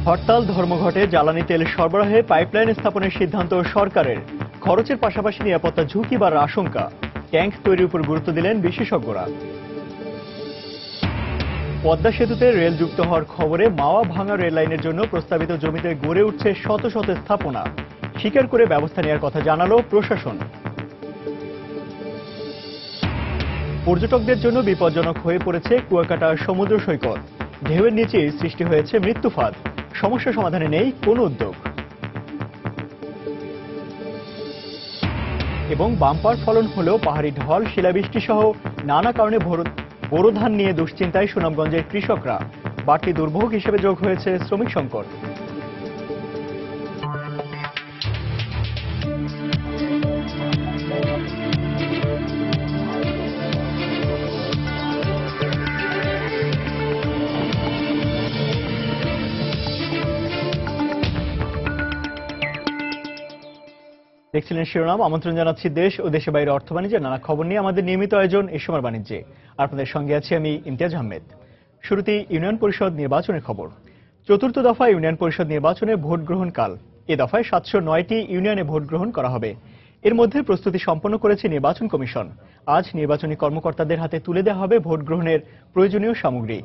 হরতাল ধর্মঘটে জ্বালানি তেল সরবরাহে পাইপলাইন স্থাপনের সিদ্ধান্ত সরকারের। খরচের পাশাপাশি নিরাপত্তা ঝুঁকি বাড়ার আশঙ্কা। ট্যাঙ্ক তৈরির উপর গুরুত্ব দিলেন বিশেষজ্ঞরা। পদ্মা সেতুতে রেল যুক্ত হওয়ার খবরে মাওয়া ভাঙা রেল লাইনের জন্য প্রস্তাবিত জমিতে গড়ে উঠছে শত শত স্থাপনা। স্বীকার করে ব্যবস্থা নেওয়ার কথা জানালো প্রশাসন। পর্যটকদের জন্য বিপজ্জনক হয়ে পড়েছে কুয়াকাটা সমুদ্র সৈকত। ঢেউয়ের নিচেই সৃষ্টি হয়েছে মৃত্যুফাঁদ। সমস্যা সমাধানে নেই কোনো উদ্যোগ। এবং বাম্পার ফলন হলেও পাহাড়ি ঢল, শিলাবৃষ্টি সহ নানা কারণে বোরো ধান নিয়ে দুশ্চিন্তায় সুনামগঞ্জের কৃষকরা। বাড়তি দুর্ভোগ হিসেবে যোগ হয়েছে শ্রমিক সংকট। দেখছিলেন শিরোনাম। আমন্ত্রণ জানাচ্ছি দেশ ও দেশের বাইরে অর্থ বাণিজ্যের নানা খবর নিয়ে আমাদের নিয়মিত আয়োজন এই সময় বাণিজ্যে। আপনাদের সঙ্গে আছি আমি ইমতিয়াজ আহমেদ। শুরুতেই ইউনিয়ন পরিষদ নির্বাচনের খবর। চতুর্থ দফা ইউনিয়ন পরিষদ নির্বাচনে ভোট গ্রহণ কাল। এ দফায় 709টি ইউনিয়নে ভোট গ্রহণ করা হবে। এর মধ্যে প্রস্তুতি সম্পন্ন করেছে নির্বাচন কমিশন। আজ নির্বাচনী কর্মকর্তাদের হাতে তুলে দেওয়া হবে ভোট গ্রহণের প্রয়োজনীয় সামগ্রী।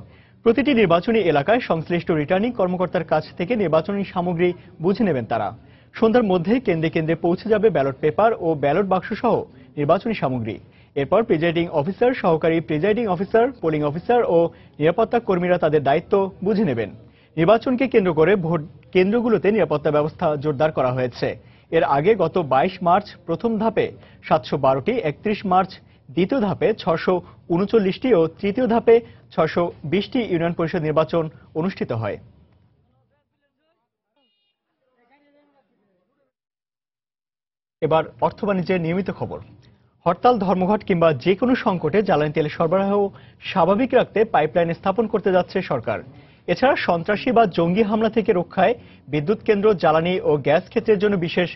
প্রতিটি নির্বাচনী এলাকায় সংশ্লিষ্ট রিটার্নিং কর্মকর্তার কাছ থেকে নির্বাচনী সামগ্রী বুঝে নেবেন তারা। সন্ধ্যার মধ্যে কেন্দ্রে কেন্দ্রে পৌঁছে যাবে ব্যালট পেপার ও ব্যালট বাক্স সহ নির্বাচনী সামগ্রী। এরপর প্রিজাইডিং অফিসার, সহকারী প্রিজাইডিং অফিসার, পোলিং অফিসার ও নিরাপত্তা কর্মীরা তাদের দায়িত্ব বুঝে নেবেন। নির্বাচনকে কেন্দ্র করে ভোট কেন্দ্রগুলোতে নিরাপত্তা ব্যবস্থা জোরদার করা হয়েছে। এর আগে গত 22 মার্চ প্রথম ধাপে 712টি, 31 মার্চ দ্বিতীয় ধাপে 639টি ও তৃতীয় ধাপে 620টি ইউনিয়ন পরিষদ নির্বাচন অনুষ্ঠিত হয়। এবার অর্থ বাণিজ্যের নিয়মিত খবর। হরতাল, ধর্মঘট কিংবা যে কোনো সংকটে জ্বালানি তেল সরবরাহ স্বাভাবিক রাখতে পাইপলাইন স্থাপন করতে যাচ্ছে সরকার। এছাড়া সন্ত্রাসী বা জঙ্গি হামলা থেকে রক্ষায় বিদ্যুৎ কেন্দ্র, জ্বালানি ও গ্যাস ক্ষেত্রের জন্য বিশেষ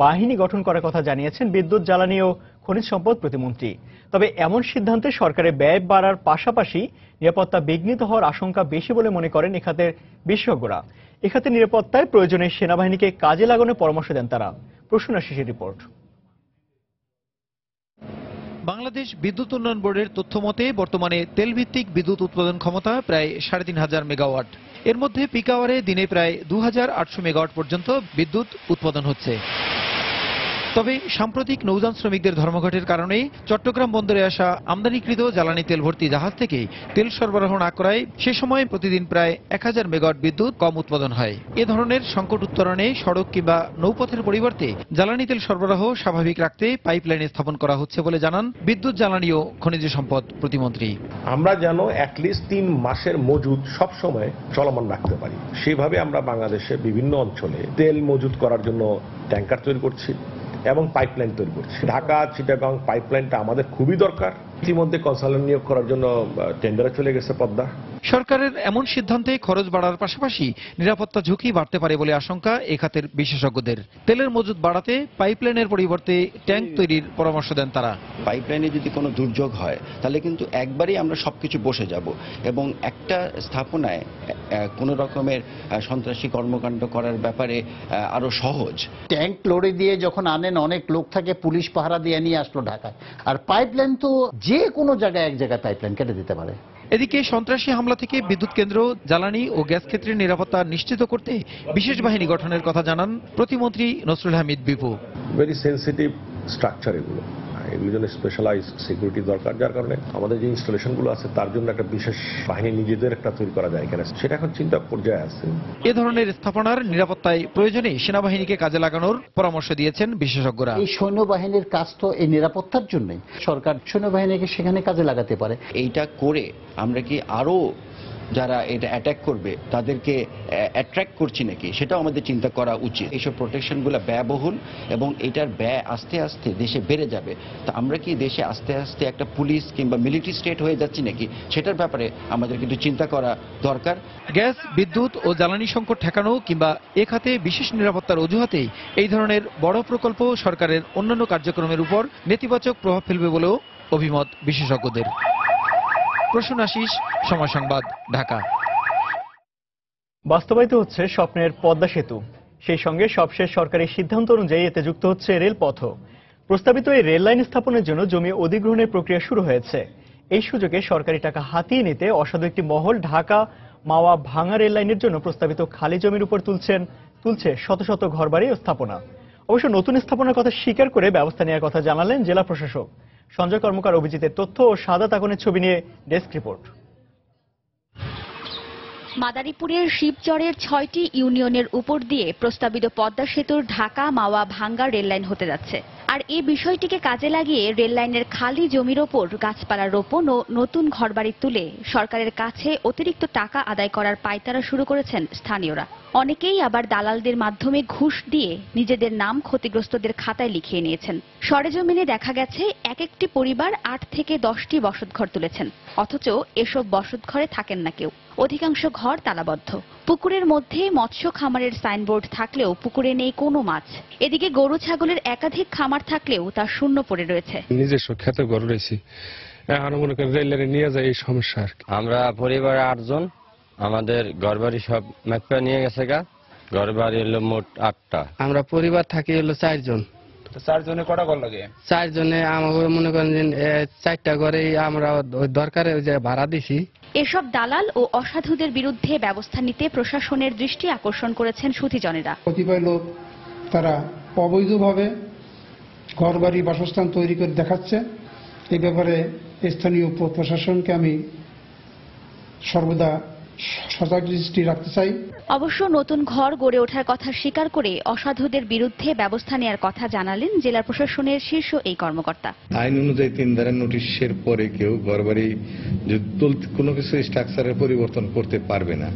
বাহিনী গঠন করার কথা জানিয়েছেন বিদ্যুৎ, জ্বালানি ও খনিজ সম্পদ প্রতিমন্ত্রী। তবে এমন সিদ্ধান্তে সরকারের ব্যয় বাড়ার পাশাপাশি নিরাপত্তা বিঘ্নিত হওয়ার আশঙ্কা বেশি বলে মনে করেন এ খাতের বিশেষজ্ঞরা। এ খাতে নিরাপত্তায় প্রয়োজনে সেনাবাহিনীকে কাজে লাগানোর পরামর্শ দেন তারা। প্রসূন আশিসের রিপোর্ট। বাংলাদেশ বিদ্যুৎ উন্নয়ন বোর্ডের তথ্য মতে বর্তমানে তেলভিত্তিক বিদ্যুৎ উৎপাদন ক্ষমতা প্রায় ৩৫০০ মেগাওয়াট। এর মধ্যে পিক আওয়ারে দিনে প্রায় ২৮০০ মেগাওয়াট পর্যন্ত বিদ্যুৎ উৎপাদন হচ্ছে। তবে সাম্প্রতিক নৌযান শ্রমিকদের ধর্মঘটের কারণে চট্টগ্রাম বন্দরে আসা আমদানিকৃত জ্বালানি তেল ভর্তি জাহাজ থেকে তেল সরবরাহ না করায় সে সময় প্রতিদিন প্রায় ১০০০ মেগাওয়াট বিদ্যুৎ কম উৎপাদন হয়। এ ধরনের সংকট উত্তরণে সড়ক কিংবা নৌপথের পরিবর্তে জ্বালানি তেল সরবরাহ স্বাভাবিক রাখতে পাইপলাইন স্থাপন করা হচ্ছে বলে জানান বিদ্যুৎ, জ্বালানি ও খনিজ সম্পদ প্রতিমন্ত্রী। আমরা যেন অ্যাটলিস্ট ৩ মাসের মজুদ সবসময় চলমান রাখতে পারি, সেভাবে আমরা বাংলাদেশের বিভিন্ন অঞ্চলে তেল মজুদ করার জন্য ট্যাঙ্কার তৈরি করছি এবং পাইপলাইন তৈরি করছি। ঢাকা চিটাগাং পাইপলাইনটা আমাদের খুবই দরকার। ইতিমধ্যে কনসালটেন্ট নিয়োগ করার জন্য টেন্ডারে চলে গেছে পদ্মা। সরকারের এমন সিদ্ধান্তে খরচ বাড়ার পাশাপাশি নিরাপত্তা ঝুঁকি বাড়তে পারে বলে আশঙ্কা এ খাতের বিশেষজ্ঞদের। তেলের মজুদ বাড়াতে পাইপলাইনের পরিবর্তে ট্যাঙ্ক তৈরির পরামর্শ দেন তারা। পাইপলাইনে যদি কোনো দুর্যোগ হয় তাহলে কিন্তু একবারই আমরা সবকিছু বসে যাব এবং একটা স্থাপনায় কোনো রকমের সন্ত্রাসী কর্মকাণ্ড করার ব্যাপারে আরো সহজ। ট্যাঙ্ক লড়ে দিয়ে যখন আনেন, অনেক লোক থাকে, পুলিশ পাহারা দিয়ে নিয়ে আসলো ঢাকায়। আর পাইপলাইন তো যে কোনো জায়গায় এক জায়গায় পাইপলাইন কেটে দিতে পারে। এদিকে সন্ত্রাসী হামলা থেকে বিদ্যুৎ কেন্দ্র, জ্বালানি ও গ্যাস ক্ষেত্রের নিরাপত্তা নিশ্চিত করতে বিশেষ বাহিনী গঠনের কথা জানান প্রতিমন্ত্রী Nasrul Hamid Bipu. Very sensitive structure এগুলোর জন্য স্পেশালাইজ সিকিউরিটি দরকার, যার কারণে আমাদের যে ইনস্টলেশনগুলো আছে তার জন্য একটা বিশেষ বাহিনী নিজেদের একটা তৈরি করা যায় কিনা সেটা এখন চিন্তা পর্যায়ে আছে। এ ধরনের স্থাপনার নিরাপত্তায় প্রয়োজনে সেনাবাহিনীকে কাজে লাগানোর পরামর্শ দিয়েছেন বিশেষজ্ঞরা। এই সৈন্যবাহিনীর কাজ তো এই নিরাপত্তার জন্যই, সরকার সৈন্যবাহিনীকে সেখানে কাজে লাগাতে পারে। এইটা করে আমরা কি আরো যারা এটা অ্যাটাক করবে তাদেরকে অ্যাট্রাক্ট করছি নাকি সেটাও আমাদের চিন্তা করা উচিত। এইসব প্রোটেকশনগুলো ব্যয়বহুল এবং এটার ব্যয় আস্তে আস্তে দেশে বেড়ে যাবে। তা আমরা কি দেশে আস্তে আস্তে একটা পুলিশ কিংবা মিলিটারি স্টেট হয়ে যাচ্ছি নাকি সেটার ব্যাপারে আমাদের কিন্তু চিন্তা করা দরকার। গ্যাস, বিদ্যুৎ ও জ্বালানি সংকট ঠেকানো কিংবা এ খাতে বিশেষ নিরাপত্তার অজুহাতেই এই ধরনের বড় প্রকল্প সরকারের অন্যান্য কার্যক্রমের উপর নেতিবাচক প্রভাব ফেলবে বলেও অভিমত বিশেষজ্ঞদের। প্রসূন আশিস, সময় সংবাদ, ঢাকা। বাস্তবায়িত হচ্ছে স্বপ্নের পদ্মা সেতু। সেই সঙ্গে সবশেষ সরকারি সিদ্ধান্ত অনুযায়ী এতে যুক্ত হচ্ছে রেলপথও। প্রস্তাবিত এই রেল লাইন স্থাপনের জন্য জমি অধিগ্রহণের প্রক্রিয়া শুরু হয়েছে। এই সুযোগে সরকারি টাকা হাতিয়ে নিতে অসাধু একটি মহল ঢাকা মাওয়া ভাঙা রেল লাইনের জন্য প্রস্তাবিত খালি জমির উপর তুলছে শত শত ঘরবাড়ি ও স্থাপনা। অবশ্য নতুন স্থাপনার কথা স্বীকার করে ব্যবস্থা নেওয়ার কথা জানালেন জেলা প্রশাসক। সঞ্জয় কর্মকার অভিজিতের তথ্য ও সাদাত আগুনের ছবি নিয়ে ডেস্ক রিপোর্ট। মাদারীপুরের শিবচরের ৬টি ইউনিয়নের উপর দিয়ে প্রস্তাবিত পদ্মা সেতুর ঢাকা মাওয়া ভাঙ্গা রেললাইন হতে যাচ্ছে। আর এই বিষয়টিকে কাজে লাগিয়ে রেললাইনের খালি জমির ওপর গাছপালা রোপণ ও নতুন ঘরবাড়ি তুলে সরকারের কাছে অতিরিক্ত টাকা আদায় করার পায়তারা শুরু করেছেন স্থানীয়রা। অনেকেই আবার দালালদের মাধ্যমে ঘুষ দিয়ে নিজেদের নাম ক্ষতিগ্রস্তদের খাতায় লিখিয়ে নিয়েছেন। সরেজমিনে দেখা গেছে এক একটি পরিবার ৮ থেকে ১০টি বসতঘর তুলেছেন, অথচ এসব বসতঘরে থাকেন না কেউ। অধিকাংশ ঘর তালাবদ্ধ। পুকুরের মধ্যে মৎস্য খামারের সাইনবোর্ড থাকলেও পুকুরে নেই কোনো মাছ। এদিকে গরু ছাগলের একাধিক খামার থাকলেও তা শূন্য পড়ে রয়েছে। নিজস্ব খেতে ঘর রয়েছে, এখন মনে করেন রেলের নিয়ে যায় এই সমস্যা। আমরা পরিবারে 8 জন, আমাদের ঘরবাড়ি সব মাপা নিয়ে গেছে গা। ঘরবাড়ি হলো মোট 8টা। আমরা পরিবার থাকি হলো 4 জন। 4 জনে কটা ঘর লাগে? 4 জনে আমাকে মনে করেন 4টা ঘরে আমরা দরকারে যে ভাড়া দিছি। এসব দালাল ও অসাধুদের বিরুদ্ধে ব্যবস্থা নিতে প্রশাসনের দৃষ্টি আকর্ষণ করেছেন সুধীজনেরা। কতিপয় লোক তারা অবৈধভাবে ঘরবাড়ি বাসস্থান তৈরি করে দেখাচ্ছে। এই ব্যাপারে স্থানীয় প্রশাসনকে আমি সর্বদা সজাগ দৃষ্টি রাখতে চাই। অবশ্য নতুন ঘর গড়ে ওঠার কথা স্বীকার করে অসাধুদের বিরুদ্ধে ব্যবস্থা নেওয়ার কথা জানালেন জেলা প্রশাসনের শীর্ষ এই কর্মকর্তা। আইন অনুযায়ী 3 ধারা নোটিশের পরে কেউ ঘরবাড়ি কোনো কিছু স্ট্রাকচারের পরিবর্তন করতে পারবে না।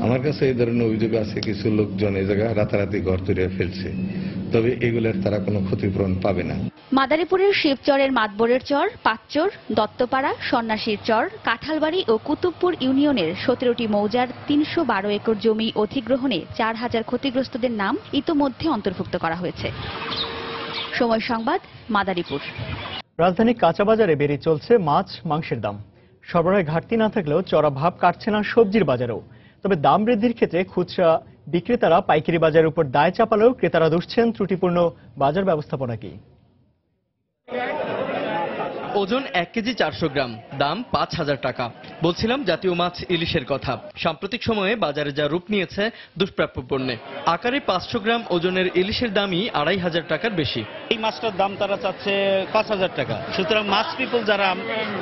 আমার কাছে এই ধরনের অভিযোগ আছে, কিছু লোকজন এই জায়গায় রাতারাতি ঘর তৈরি ফেলছে, তবে এগুলোর তারা কোনো ক্ষতিপূরণ পাবে না। মাদারীপুরের শিবচরের মাতবরের চর, পাঁচচর, দত্তপাড়া, সন্ন্যাসীর চর, কাঁঠালবাড়ি ও কুতুবপুর ইউনিয়নের 17টি মৌজার 312 একর জমি অধিগ্রহণে 4000 ক্ষতিগ্রস্তদের নাম ইতোমধ্যে অন্তর্ভুক্ত করা হয়েছে। সময় সংবাদ, মাদারীপুর। রাজধানীর কাঁচা বাজারে বেড়ে চলছে মাছ মাংসের দাম। সরবরাহে ঘাটতি না থাকলেও চড়া ভাব কাটছে না সবজির বাজারেও। তবে দাম বৃদ্ধির ক্ষেত্রে খুচরা বিক্রেতারা পাইকারি বাজারের উপর দায় চাপালেও ক্রেতারা দুষছেন ত্রুটিপূর্ণ বাজার ব্যবস্থাপনাকে। ওজন 1 কেজি 400 গ্রাম, দাম 5000 টাকা। বলছিলাম জাতীয় মাছ ইলিশের কথা। সাম্প্রতিক সময়ে বাজারে যা রূপ নিয়েছে দুষ্প্রাপ্য পণ্যে। আকারে 500 গ্রাম ওজনের ইলিশের দামই 2500 টাকার বেশি। এই মাছটার দাম তারা চাচ্ছে 5000 টাকা। সুতরাং মাছ পিপল যারা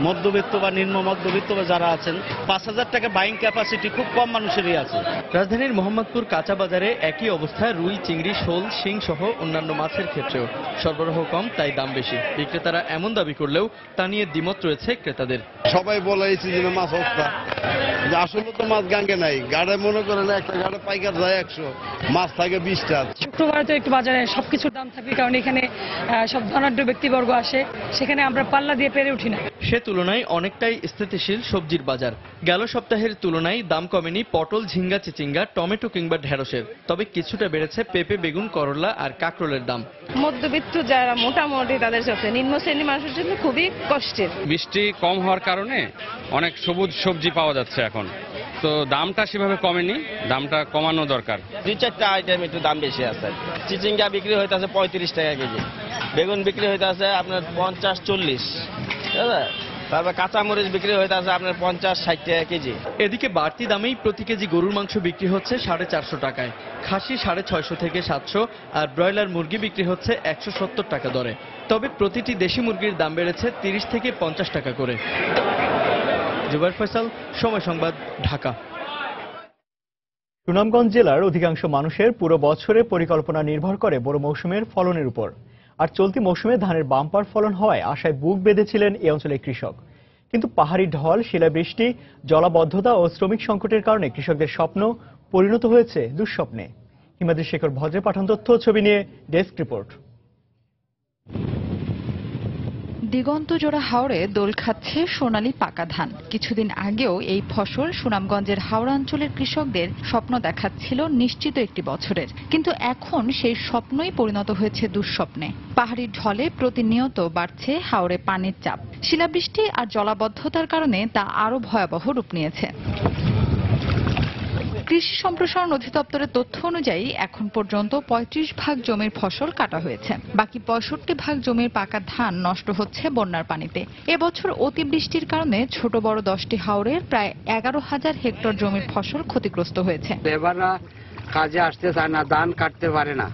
মধ্যবিত্ত বা নিম্ন মধ্যবিত্ত যারা আছেন, 5000 টাকা বাইং ক্যাপাসিটি খুব কম মানুষেরই আছে। রাজধানীর মোহাম্মদপুর কাঁচা বাজারে একই অবস্থা রুই, চিংড়ি, শোল, শিং সহ অন্যান্য মাছের ক্ষেত্রেও। সরবরাহ কম, তাই দাম বেশি। বিক্রেতারা এমন দাবি করলেও তা নিয়ে দ্বিমত রয়েছে ক্রেতাদের। সবাই বলে এই সিজনে মাছ সস্তা, আসলে তো মাছ গাঙ্গে নাই। গাড়ে মনে করেন একটা গাড়ে পাইকার যায় 100, মাছ থাকে 20টা। শুক্রবার তো একটু বাজারে সবকিছুর দাম থাকবে, কারণ এখানে সব ধনাঢ্য ব্যক্তিবর্গ আসে, সেখানে আমরা পাল্লা দিয়ে পেরে উঠি না। সে তুলনায় অনেকটাই স্থিতিশীল সবজির বাজার। গেল সপ্তাহের তুলনায় দাম কমেনি পটল, ঝিঙ্গা, চিচিঙ্গা, টমেটো কিংবা ঢেঁড়সের। তবে কিছুটা বেড়েছে পেঁপে, বেগুন, করলা আর কাঁকরোলের দাম। মধ্যবিত্ত যারা মোটামুটি তাদের সাথে নিম্ন শ্রেণীর মানুষের জন্য খুবই কষ্টের। বৃষ্টি কম হওয়ার কারণে অনেক সবুজ সবজি পাওয়া যাচ্ছে এখন, তো দামটা সেভাবে কমেনি, দামটা কমানো দরকার। 2-4টা আইটেম একটু দাম বেশি আছে। চিচিঙ্গা বিক্রি হইতেছে 35 টাকা কেজি, বেগুন বিক্রি হইতেছে আপনার 50-40, তারপর কাঁচামরিচ বিক্রি হইতেছে আপনার 50-60 টাকা কেজি। এদিকে বাড়তি দামেই প্রতি কেজি গরুর মাংস বিক্রি হচ্ছে 450 টাকায়, খাসি 650 থেকে 700, আর ব্রয়লার মুরগি বিক্রি হচ্ছে 170 টাকা দরে। তবে প্রতিটি দেশি মুরগির দাম বেড়েছে 30 থেকে 50 টাকা করে। জুবাইর ফয়সাল, সময় সংবাদ, ঢাকা। সুনামগঞ্জ জেলার অধিকাংশ মানুষের পুরো বছরে পরিকল্পনা নির্ভর করে বড় মৌসুমের ফলনের উপর। আর চলতি মৌসুমে ধানের বাম্পার ফলন হওয়ায় আশায় বুক বেঁধেছিলেন এই অঞ্চলের কৃষক। কিন্তু পাহাড়ি ঢল, শিলাবৃষ্টি, জলাবদ্ধতা ও শ্রমিক সংকটের কারণে কৃষকদের স্বপ্ন পরিণত হয়েছে দুঃস্বপ্নে। হিমাদ্রি শেখর ভদ্রের পাঠান তথ্য ছবি নিয়ে ডেস্ক রিপোর্ট। দিগন্তজোড়া হাওরে দোল খাচ্ছে সোনালী পাকা ধান। কিছুদিন আগেও এই ফসল সুনামগঞ্জের হাওড়া অঞ্চলের কৃষকদের স্বপ্ন দেখাচ্ছিল নিশ্চিত একটি বছরের, কিন্তু এখন সেই স্বপ্নই পরিণত হয়েছে দুঃস্বপ্নে। পাহাড়ি ঢলে প্রতিনিয়ত বাড়ছে হাওরে পানির চাপ। শিলাবৃষ্টি আর জলাবদ্ধতার কারণে তা আরো ভয়াবহ রূপ নিয়েছে। কৃষি সম্প্রসারণ অধিদপ্তরের তথ্য অনুযায়ী এখন পর্যন্ত ৩৫% জমির ফসল কাটা হয়েছে। বাকি ৬৫% জমির পাকা ধান নষ্ট হচ্ছে বন্যার পানিতে। এবছর অতিবৃষ্টির কারণে ছোট বড় 10টি হাওরের প্রায় 11,000 হেক্টর জমির ফসল ক্ষতিগ্রস্ত হয়েছে। এবাররা কাজে আসতে চায় না, ধান কাটতে পারে না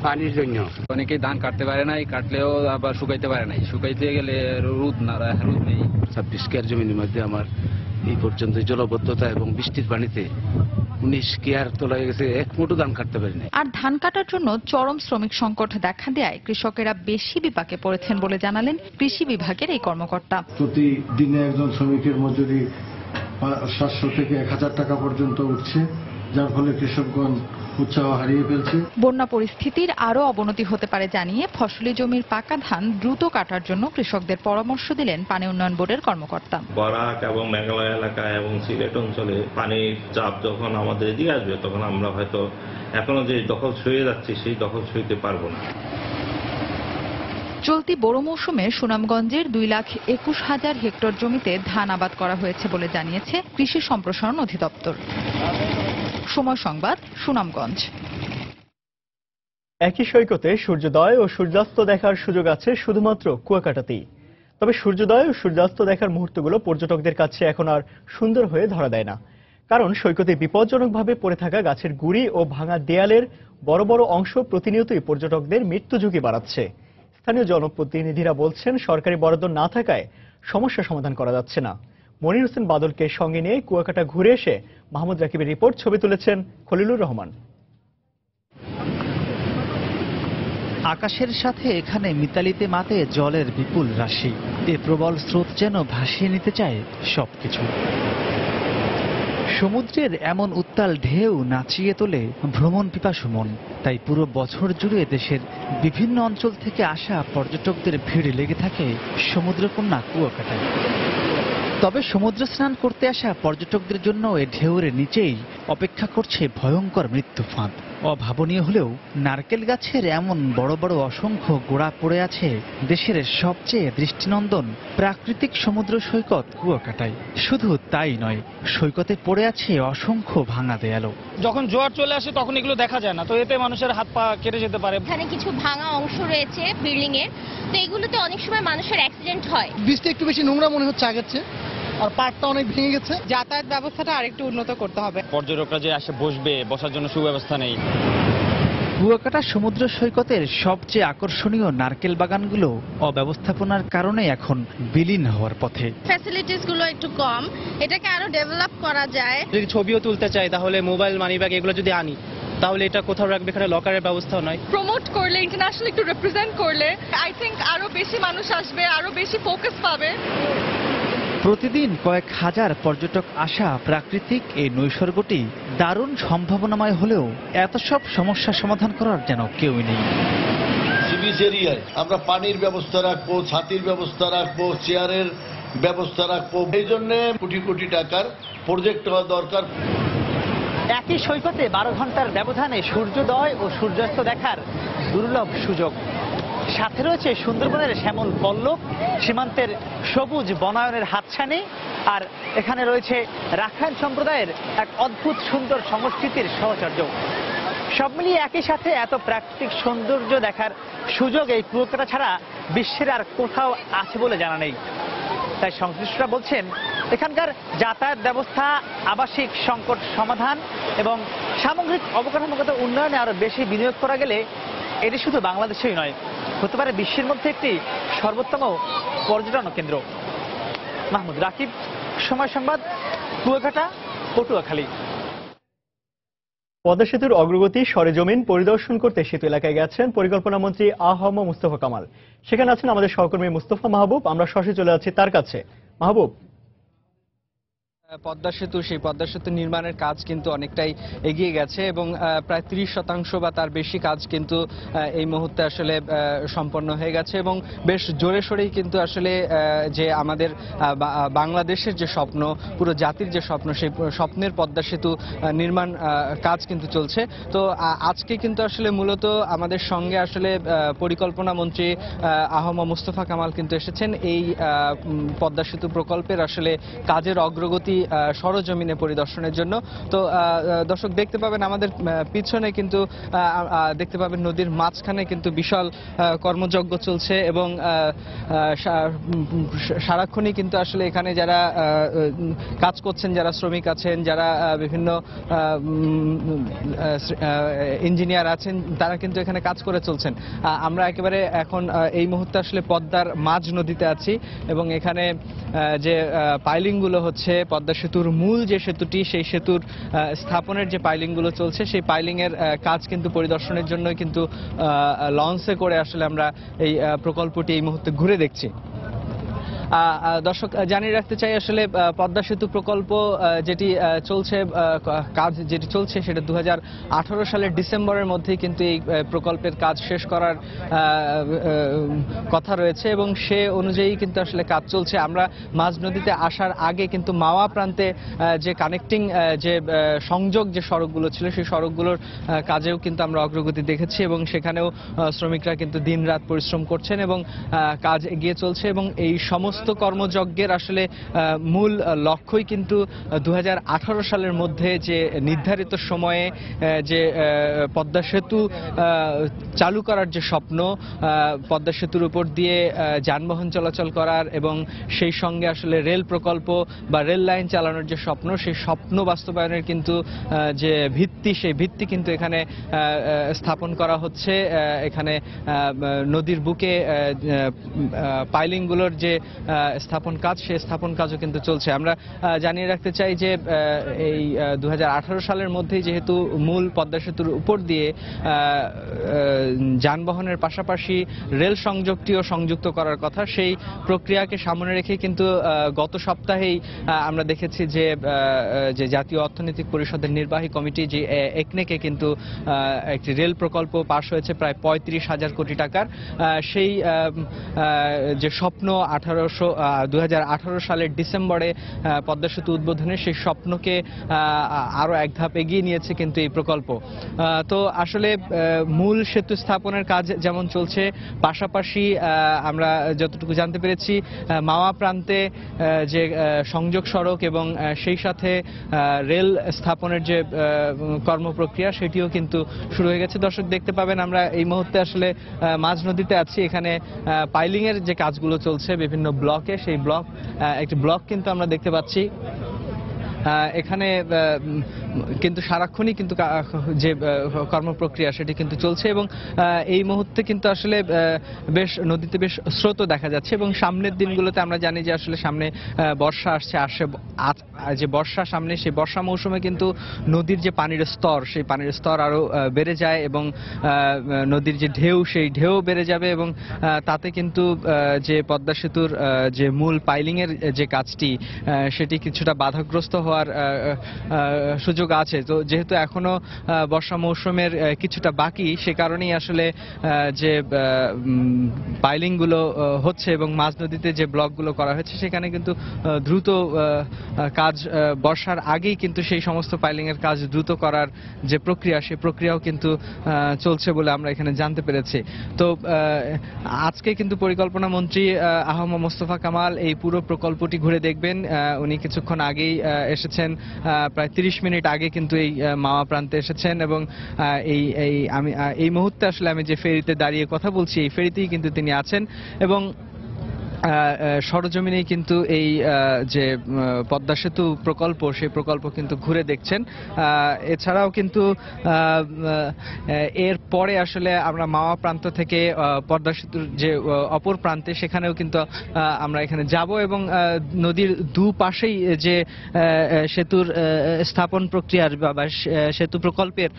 পানির জন্য। অনেকেই ধান কাটতে পারে নাই, কাটলেও আবার শুকাইতে পারে নাই, শুকাইতে গেলে রোদ নেই। 26 কেয়ার জমির মধ্যে আমার এই পর্যন্ত জলবদ্ধতা এবং বৃষ্টির পানিতে 19 কেয়ার তোলা গেছে, এক মুঠো ধান কাটতে পারি নাই। আর ধান কাটার জন্য চরম শ্রমিক সংকট দেখা দেয় কৃষকেরা বেশি বিপাকে পড়েছেন বলে জানালেন কৃষি বিভাগের এই কর্মকর্তা। প্রতিদিনে একজন শ্রমিকের মজুরি 700 থেকে 1000 টাকা পর্যন্ত উঠছে, যার ফলে কৃষকগণ উৎসাহ হারিয়ে ফেলছে। বন্যা পরিস্থিতির আরো অবনতি হতে পারে জানিয়ে ফসলি জমির পাকা ধান দ্রুত কাটার জন্য কৃষকদের পরামর্শ দিলেন পানি উন্নয়ন বোর্ডের কর্মকর্তা। বরাক এবং মেঘালয় এলাকায় এবং সিলেট অঞ্চলে পানির চাপ যখন আমাদের এদিকে আসবে, তখন আমরা হয়তো এখনো যে দখল সইয়ে যাচ্ছে সেই দখল সইতে পারবো না। চলতি বোরো মৌসুমে সুনামগঞ্জের 2,21,000 হেক্টর জমিতে ধান আবাদ করা হয়েছে বলে জানিয়েছে কৃষি সম্প্রসারণ অধিদপ্তর। সময় সংবাদ, সুনামগঞ্জ। একই সৈকতে সূর্যোদয় ও সূর্যাস্ত দেখার সুযোগ আছে শুধুমাত্র কুয়াকাটাতেই। তবে সূর্যোদয় ও সূর্যাস্ত দেখার মুহূর্তগুলো পর্যটকদের কাছে এখন আর সুন্দর হয়ে ধরা দেয় না, কারণ সৈকতে বিপজ্জনকভাবে পড়ে থাকা গাছের গুঁড়ি ও ভাঙা দেয়ালের বড় বড় অংশ প্রতিনিয়তই পর্যটকদের মৃত্যু ঝুঁকি বাড়াচ্ছে। স্থানীয় জনপ্রতিনিধিরা বলছেন, সরকারি বরাদ্দ না থাকায় সমস্যা সমাধান করা যাচ্ছে না। মনির হোসেন বাদলকে সঙ্গে নিয়ে কুয়াকাটা ঘুরে এসে মাহমুদ রাকিবের রিপোর্ট, ছবি তুলেছেন খলিলুর রহমান। আকাশের সাথে এখানে মিতালিতে মাতে জলের বিপুল রাশি। এ প্রবল স্রোত যেন ভাসিয়ে নিতে চায় সবকিছু। সমুদ্রের এমন উত্তাল ঢেউ নাচিয়ে তোলে ভ্রমণ পিপাসু মন। তাই পুরো বছর জুড়ে দেশের বিভিন্ন অঞ্চল থেকে আসা পর্যটকদের ভিড় লেগে থাকে সমুদ্রকন্যা কুয়াকাটায়। তবে সমুদ্র স্নান করতে আসা পর্যটকদের জন্য এ ঢেউয়ের নিচেই অপেক্ষা করছে ভয়ঙ্কর মৃত্যু ফাঁদ। অভাবনীয় হলেও নারকেল গাছের এমন বড় বড় অসংখ্য গোড়া পড়ে আছে দেশের সবচেয়ে দৃষ্টিনন্দন প্রাকৃতিক সমুদ্র সৈকত কুয়াকাটায়। শুধু তাই নয়, সৈকতে পড়ে আছে অসংখ্য ভাঙা দেয়ালও। যখন জোয়ার চলে আসে তখন এগুলো দেখা যায় না, তো এতে মানুষের হাত পা কেটে যেতে পারে। এখানে কিছু ভাঙা অংশ রয়েছে বিল্ডিং এর, তো এগুলোতে অনেক সময় মানুষের অ্যাক্সিডেন্ট হয়। বৃষ্টি একটু বেশি নোংরা মনে হচ্ছে আগের চেয়ে, আর পাড়টা অনেক ভেঙে গেছে। যাতায়াত ব্যবস্থাটা আরেকটু উন্নত করতে হবে। পর্যটকরা যে আসে বসবে, বসার জন্য সুব্যবস্থা নেই। কুয়াকাটা সমুদ্র সৈকতের সবচেয়ে আকর্ষণীয় নারকেল বাগানগুলো অব্যবস্থাপনার কারণে এখন বিলীন হওয়ার পথে। ফ্যাসিলিটিস গুলো একটু কম, এটাকে আরো ডেভেলপ করা যায়। যদি ছবিও তুলতে চাই তাহলে মোবাইল, মানি ব্যাগ এগুলো যদি আনি তাহলে এটা কোথাও রাখবে, এখানে লকারের ব্যবস্থাও নয়। প্রমোট করলে, ইন্টারন্যাশনাল একটু রিপ্রেজেন্ট করলে আই থিংক আরো বেশি মানুষ আসবে, আরো বেশি ফোকাস পাবে। প্রতিদিন কয়েক হাজার পর্যটক আসা প্রাকৃতিক এই নৈসর্গটি দারুণ সম্ভাবনাময় হলেও এত সব সমস্যা সমাধান করার যেন কেউই নেই। সি বিচ এরিয়ায় আমরা পানির ব্যবস্থা রাখবো, ছাতির ব্যবস্থা রাখবো, চেয়ারের ব্যবস্থা রাখবো। এই জন্য কোটি কোটি টাকার প্রজেক্ট হওয়া দরকার। একই সৈকতে 12 ঘন্টার ব্যবধানে সূর্যোদয় ও সূর্যাস্ত দেখার দুর্লভ সুযোগ। সাথে রয়েছে সুন্দরবনের শ্যামল পল্লব, সীমান্তের সবুজ বনায়নের হাতছানি, আর এখানে রয়েছে রাখাইন সম্প্রদায়ের এক অদ্ভুত সুন্দর সংস্কৃতির সহচর্য। সব মিলিয়ে একই সাথে এত প্রাকৃতিক সৌন্দর্য দেখার সুযোগ এই কুয়াকাটা ছাড়া বিশ্বের আর কোথাও আছে বলে জানা নেই। তাই সংশ্লিষ্টরা বলছেন, এখানকার যাতায়াত ব্যবস্থা, আবাসিক সংকট সমাধান এবং সামগ্রিক অবকাঠামোগত উন্নয়নে আরো বেশি বিনিয়োগ করা গেলে এটি শুধু বাংলাদেশেই নয়, হতে পারে বিশ্বের মধ্যে একটি সর্বোত্তম পর্যটন কেন্দ্র। মাহমুদ রাকিব, সময় সংবাদ, কুয়াকাটা, পটুয়াখালী। পদ্মা সেতুর অগ্রগতি সরেজমিন পরিদর্শন করতে সেতু এলাকায় গেছেন পরিকল্পনা মন্ত্রী আ.হ.ম মুস্তফা কামাল। সেখানে আছেন আমাদের সহকর্মী মুস্তফা মাহবুব। আমরা সরাসরি চলে যাচ্ছি তার কাছে। মাহবুব, পদ্মা সেতু, সেই পদ্মা সেতু নির্মাণের কাজ কিন্তু অনেকটাই এগিয়ে গেছে এবং প্রায় 30% বা তার বেশি কাজ কিন্তু এই মুহূর্তে আসলে সম্পন্ন হয়ে গেছে এবং বেশ জোরে সোরেই কিন্তু আসলে যে আমাদের বাংলাদেশের যে স্বপ্ন, পুরো জাতির যে স্বপ্ন, সেই স্বপ্নের পদ্মা সেতু নির্মাণ কাজ কিন্তু চলছে। তো আজকে কিন্তু আসলে মূলত আমাদের সঙ্গে আসলে পরিকল্পনা মন্ত্রী আ.হ.ম মুস্তফা কামাল কিন্তু এসেছেন এই পদ্মা সেতু প্রকল্পের আসলে কাজের অগ্রগতি সরজমিনে পরিদর্শনের জন্য। তো দর্শক দেখতে পাবেন আমাদের পিছনে কিন্তু দেখতে পাবেন নদীর মাঝখানে কিন্তু বিশাল কর্মযজ্ঞ চলছে এবং সারাক্ষণই কিন্তু আসলে এখানে যারা কাজ করছেন, যারা শ্রমিক আছেন, যারা বিভিন্ন ইঞ্জিনিয়ার আছেন, তারা কিন্তু এখানে কাজ করে চলছেন। আমরা একেবারে এখন এই মুহূর্তে আসলে পদ্মার মাঝ নদীতে আছি এবং এখানে যে পাইলিংগুলো হচ্ছে পদ্মা সেতুর মূল যে সেতুটি, সেই সেতুর স্থাপনের যে পাইলিংগুলো চলছে, সেই পাইলিংয়ের কাজ কিন্তু পরিদর্শনের জন্য কিন্তু লঞ্চে করে আসলে আমরা এই প্রকল্পটি এই মুহূর্তে ঘুরে দেখছি। দর্শক জানিয়ে রাখতে চাই আসলে পদ্মা সেতু প্রকল্প যেটি চলছে, কাজ যেটি চলছে সেটা 2018 সালের ডিসেম্বরের মধ্যেই কিন্তু এই প্রকল্পের কাজ শেষ করার কথা রয়েছে এবং সে অনুযায়ী কিন্তু আসলে কাজ চলছে। আমরা মাঝ নদীতে আসার আগে কিন্তু মাওয়া প্রান্তে যে কানেক্টিং যে সংযোগ যে সড়কগুলো ছিল, সেই সড়কগুলোর কাজেও কিন্তু আমরা অগ্রগতি দেখেছি এবং সেখানেও শ্রমিকরা কিন্তু দিনরাত পরিশ্রম করছেন এবং কাজ এগিয়ে চলছে এবং এই সমস্ত কর্মযজ্ঞের আসলে মূল লক্ষ্যই কিন্তু 2018 সালের মধ্যে যে নির্ধারিত সময়ে যে পদ্মা সেতু চালু করার যে স্বপ্ন, পদ্মা সেতুর উপর দিয়ে যানবাহন চলাচল করার এবং সেই সঙ্গে আসলে রেল প্রকল্প বা রেল লাইন চালানোর যে স্বপ্ন, সেই স্বপ্ন বাস্তবায়নের কিন্তু যে ভিত্তি, সেই ভিত্তি কিন্তু এখানে স্থাপন করা হচ্ছে। এখানে নদীর বুকে পাইলিংগুলোর যে স্থাপন কাজ, সেই স্থাপন কাজও কিন্তু চলছে। আমরা জানিয়ে রাখতে চাই যে এই 2018 সালের মধ্যেই যেহেতু মূল পদ্মা সেতুর উপর দিয়ে যানবাহনের পাশাপাশি রেল সংযোগটিও সংযুক্ত করার কথা, সেই প্রক্রিয়াকে সামনে রেখে কিন্তু গত সপ্তাহেই আমরা দেখেছি যে জাতীয় অর্থনৈতিক পরিষদের নির্বাহী কমিটি যে একনেকে কিন্তু একটি রেল প্রকল্প পাশ হয়েছে প্রায় 35,000 কোটি টাকার। সেই যে স্বপ্ন 2018 সালের ডিসেম্বরে পদ্মা সেতু উদ্বোধনের, সেই স্বপ্নকে আরো এক ধাপ এগিয়ে নিয়েছে কিন্তু এই প্রকল্প। তো আসলে মূল সেতু স্থাপনের কাজ যেমন চলছে, পাশাপাশি আমরা যতটুকু জানতে পেরেছি মাওয়া প্রান্তে যে সংযোগ সড়ক এবং সেই সাথে রেল স্থাপনের যে কর্মপ্রক্রিয়া, সেটিও কিন্তু শুরু হয়ে গেছে। দর্শক দেখতে পাবেন আমরা এই মুহূর্তে আসলে মাঝ নদীতে আছি। এখানে পাইলিং এর যে কাজগুলো চলছে বিভিন্ন ব্লকে, সেই একটি ব্লক কিন্তু আমরা দেখতে পাচ্ছি। এখানে কিন্তু সারাক্ষণই কিন্তু যে কর্মপ্রক্রিয়া সেটি কিন্তু চলছে এবং এই মুহূর্তে কিন্তু আসলে বেশ নদীতে বেশ স্রোত দেখা যাচ্ছে এবং সামনের দিনগুলোতে আমরা জানি যে আসলে সামনে বর্ষা আসছে, যে বর্ষা সামনে, সেই বর্ষা মৌসুমে কিন্তু নদীর যে পানির স্তর, সেই পানির স্তর আরো বেড়ে যায় এবং নদীর যে ঢেউ, সেই ঢেউ বেড়ে যাবে এবং তাতে কিন্তু যে পদ্মা সেতুর যে মূল পাইলিং এর যে কাজটি, সেটি কিছুটা বাধাগ্রস্ত হওয়ার সুযোগ আছে। তো যেহেতু এখনো বর্ষা মৌসুমের কিছুটা বাকি, সে কারণেই আসলে যে পাইলিং গুলো হচ্ছে এবং মাঝ নদীতে যে ব্লকগুলো করা হয়েছে, সেখানে কিন্তু দ্রুত কাজ বর্ষার আগেই কিন্তু সেই সমস্ত পাইলিং এর কাজ দ্রুত করার যে প্রক্রিয়া, সেই প্রক্রিয়াও কিন্তু চলছে বলে আমরা এখানে জানতে পেরেছি। তো আজকে কিন্তু পরিকল্পনা মন্ত্রী আহম মোস্তফা কামাল এই পুরো প্রকল্পটি ঘুরে দেখবেন। উনি কিছুক্ষণ আগেই এসেছেন, প্রায় 30 মিনিট আগে কিন্তু এই মাওয়া প্রান্তে এসেছেন এবং এই মুহূর্তে আসলে আমি যে ফেরিতে দাঁড়িয়ে কথা বলছি, এই ফেরিতেই কিন্তু তিনি আছেন এবং সরজমিনেই কিন্তু এই যে পদ্মা সেতু প্রকল্প, সেই প্রকল্প কিন্তু ঘুরে দেখছেন। এছাড়াও কিন্তু এর পরে আসলে আমরা মাওয়া প্রান্ত থেকে পদ্মা সেতুর যে অপর প্রান্তে, সেখানেও কিন্তু আমরা এখানে যাব এবং নদীর দুপাশেই যে সেতুর স্থাপন প্রক্রিয়ার বা সেতু প্রকল্পের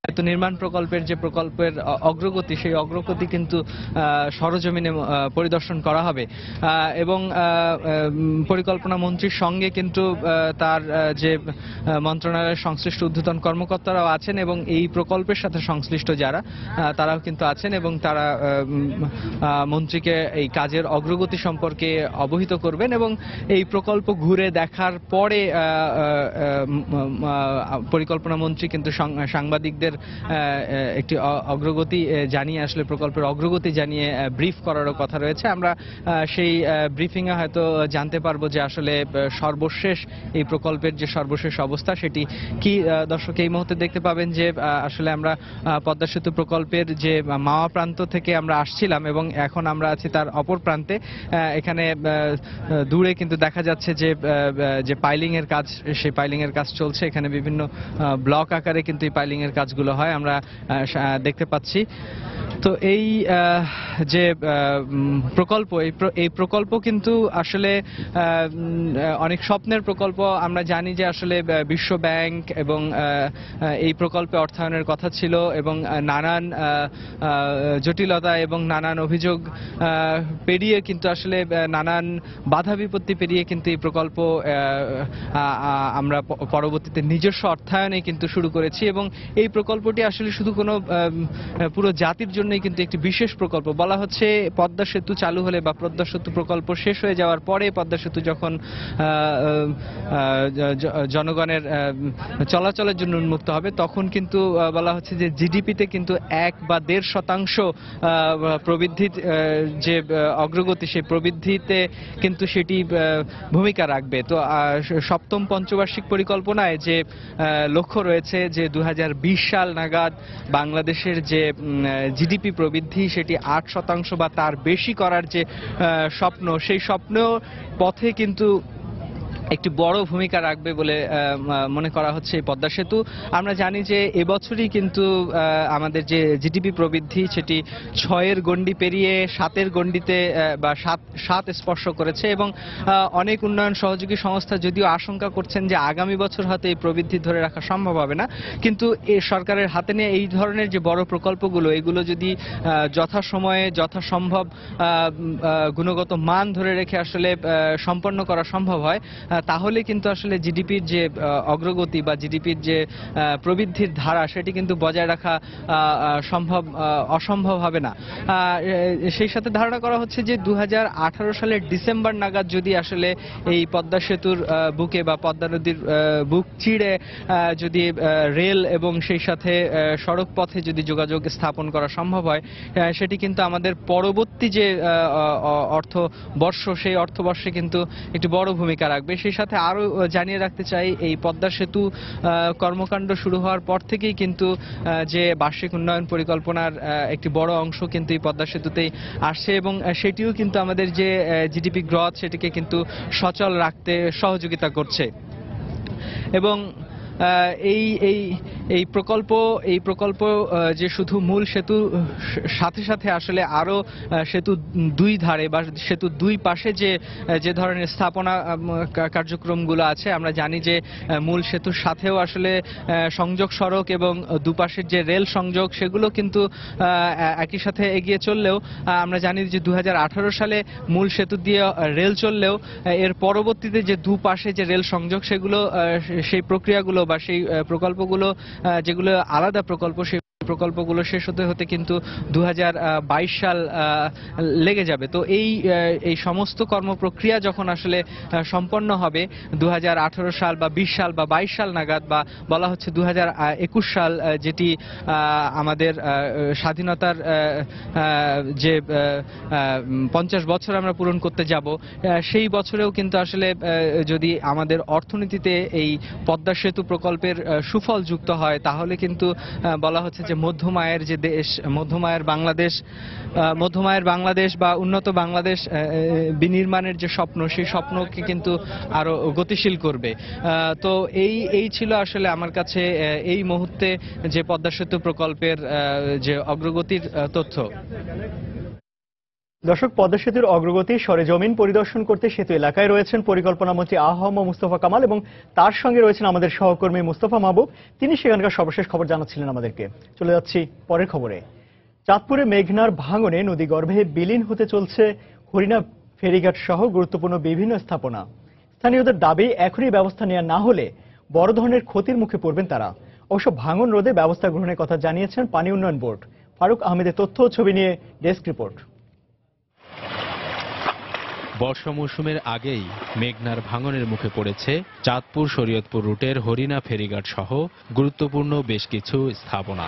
সেতু নির্মাণ প্রকল্পের যে প্রকল্পের অগ্রগতি, সেই অগ্রগতি কিন্তু সরজমিনে পরিদর্শন করা হবে এবং পরিকল্পনা মন্ত্রীর সঙ্গে কিন্তু তার যে মন্ত্রণালয়ের সংশ্লিষ্ট ঊর্ধ্বতন কর্মকর্তারাও আছেন এবং এই প্রকল্পের সাথে সংশ্লিষ্ট যারা, তারাও কিন্তু আছেন এবং তারা মন্ত্রীকে এই কাজের অগ্রগতি সম্পর্কে অবহিত করবেন এবং এই প্রকল্প ঘুরে দেখার পরে পরিকল্পনা মন্ত্রী কিন্তু সাংবাদিকদের একটি অগ্রগতি জানিয়ে আসলে প্রকল্পের অগ্রগতি জানিয়ে ব্রিফ করারও কথা রয়েছে। আমরা সেই ব্রিফিংয়ে হয়তো জানতে পারবো যে আসলে সর্বশেষ এই প্রকল্পের যে সর্বশেষ অবস্থা সেটি কি। দর্শক এই মুহূর্তে দেখতে পাবেন যে আসলে আমরা পদ্মা সেতু প্রকল্পের যে মাওয়া প্রান্ত থেকে আমরা আসছিলাম এবং এখন আমরা আছি তার অপর প্রান্তে। এখানে দূরে কিন্তু দেখা যাচ্ছে যে পাইলিং এর কাজ, সেই পাইলিং এর কাজ চলছে। এখানে বিভিন্ন ব্লক আকারে কিন্তু এই পাইলিং এর কাজগুলো হয় আমরা দেখতে পাচ্ছি। তো এই যে প্রকল্প, এই প্রকল্প কিন্তু আসলে অনেক স্বপ্নের প্রকল্প। আমরা জানি যে আসলে বিশ্ব ব্যাংক এবং এই প্রকল্পে অর্থায়নের কথা ছিল এবং নানান জটিলতা এবং নানান অভিযোগ পেরিয়ে কিন্তু আসলে নানান বাধা বিপত্তি পেরিয়ে কিন্তু এই প্রকল্প আমরা পরবর্তীতে নিজস্ব অর্থায়নে কিন্তু শুরু করেছি এবং এই প্রকল্পটি আসলে শুধু কোনো পুরো জাতির জন্যই কিন্তু একটি বিশেষ প্রকল্প। বলা হচ্ছে পদ্মা সেতু চালু হলে বা পদ্মা সেতু প্রকল্প শেষ হয়ে যাওয়ার পরে পদ্মা সেতু যখন জনগণের চলাচলের জন্য উন্মুক্ত হবে তখন কিন্তু বলা হচ্ছে যে জিডিপিতে কিন্তু 1 বা 1.5% প্রবৃদ্ধির যে অগ্রগতি, সেই প্রবৃদ্ধিতে কিন্তু সেটি ভূমিকা রাখবে। তো সপ্তম পঞ্চবার্ষিক পরিকল্পনায় যে লক্ষ্য রয়েছে যে 2020 সাল নাগাদ বাংলাদেশের যে জিডিপি প্রবৃদ্ধি সেটি 8% বা তার বেশি করার যে স্বপ্ন, সেই স্বপ্ন পথে কিন্তু একটি বড় ভূমিকা রাখবে বলে মনে করা হচ্ছে এই পদ্মা সেতু। আমরা জানি যে এবছরই কিন্তু আমাদের যে জিডিপি প্রবৃদ্ধি সেটি 6-এর গণ্ডি পেরিয়ে 7-এর গণ্ডিতে বা 7 স্পর্শ করেছে এবং অনেক উন্নয়ন সহযোগী সংস্থা যদিও আশঙ্কা করছেন যে আগামী বছর হয়তো এই প্রবৃদ্ধি ধরে রাখা সম্ভব হবে না, কিন্তু এই সরকারের হাতে নিয়ে এই ধরনের যে বড় প্রকল্পগুলো, এগুলো যদি যথাসময়ে যথাসম্ভব গুণগত মান ধরে রেখে আসলে সম্পন্ন করা সম্ভব হয় তাহলে কিন্তু আসলে জিডিপির যে অগ্রগতি বা জিডিপির যে প্রবৃদ্ধির ধারা সেটি কিন্তু বজায় রাখা অসম্ভব হবে না। সেই সাথে ধারণা করা হচ্ছে যে 2018 সালের ডিসেম্বর নাগাদ যদি আসলে এই পদ্মা সেতুর বুকে বা পদ্মা নদীর বুক চিড়ে যদি রেল এবং সেই সাথে সড়ক পথে যদি যোগাযোগ স্থাপন করা সম্ভব হয় সেটি কিন্তু আমাদের পরবর্তী যে অর্থবর্ষ সেই অর্থবর্ষে কিন্তু একটি বড় ভূমিকা রাখবে। সেই সাথে আরো জানিয়ে রাখতে চাই এই পদ্মা সেতু কর্মকাণ্ড শুরু হওয়ার পর থেকেই কিন্তু যে বার্ষিক উন্নয়ন পরিকল্পনার একটি বড় অংশ কিন্তু এই পদ্মা সেতুতেই আসছে এবং সেটিও কিন্তু আমাদের যে জিডিপি গ্রোথ সেটিকে কিন্তু সচল রাখতে সহযোগিতা করছে। এবং এই প্রকল্প যে শুধু মূল সেতু সাথে সাথে আসলে আরো সেতু দুই ধারে বা সেতু দুই পাশে যে ধরনের স্থাপনা কার্যক্রমগুলো আছে, আমরা জানি যে মূল সেতুর সাথেও আসলে সংযোগ সড়ক এবং দুপাশের যে রেল সংযোগ সেগুলো কিন্তু একই সাথে এগিয়ে চললেও আমরা জানি যে 2018 সালে মূল সেতু দিয়ে রেল চললেও এর পরবর্তীতে যে দুপাশে যে রেল সংযোগ সেগুলো সেই প্রক্রিয়াগুলো বা সেই প্রকল্পগুলো যেগুলো আলাদা প্রকল্প সেই প্রকল্পগুলো শেষ হতে কিন্তু 2022 সাল লেগে যাবে। তো এই সমস্ত কর্মপ্রক্রিয়া যখন আসলে সম্পন্ন হবে 2018 সাল বা 20 সাল বা 22 সাল নাগাদ বা বলা হচ্ছে 2021 সাল যেটি আমাদের স্বাধীনতার যে 50 বছর আমরা পূরণ করতে যাব, সেই বছরেও কিন্তু আসলে যদি আমাদের অর্থনীতিতে এই পদ্মা সেতু প্রকল্পের সুফল যুক্ত হয় তাহলে কিন্তু বলা হচ্ছে যে মধ্যমায়ের যে দেশ, মধ্যমায়ের বাংলাদেশ বা উন্নত বাংলাদেশ বিনির্মাণের যে স্বপ্ন সেই স্বপ্নকে কিন্তু আরো গতিশীল করবে। তো এই ছিল আসলে আমার কাছে এই মুহূর্তে যে পদ্মা সেতু প্রকল্পের যে অগ্রগতির তথ্য। দর্শক, পদ্মা সেতুর অগ্রগতি সরেজমিন পরিদর্শন করতে সেতু এলাকায় রয়েছেন পরিকল্পনা মন্ত্রী আহম মুস্তফা কামাল এবং তার সঙ্গে রয়েছেন আমাদের সহকর্মী মুস্তফা মাহবুব। তিনি সেখানকার সর্বশেষ খবর জানাচ্ছিলেন আমাদেরকে। চলে যাচ্ছি পরের খবরে। চাঁদপুরে মেঘনার ভাঙনে নদীগর্ভে বিলীন হতে চলছে হরিণা ফেরিঘাট সহ গুরুত্বপূর্ণ বিভিন্ন স্থাপনা। স্থানীয়দের দাবি এখনই ব্যবস্থা নেওয়া না হলে বড় ধরনের ক্ষতির মুখে পড়বেন তারা। অবশ্য ভাঙন রোধে ব্যবস্থা গ্রহণের কথা জানিয়েছেন পানি উন্নয়ন বোর্ড। ফারুক আহমেদের তথ্য ও ছবি নিয়ে ডেস্ক রিপোর্ট। বর্ষা মৌসুমের আগেই মেঘনার ভাঙনের মুখে পড়েছে চাঁদপুর শরীয়তপুর রুটের হরিণা ফেরিঘাট সহ গুরুত্বপূর্ণ বেশ কিছু স্থাপনা।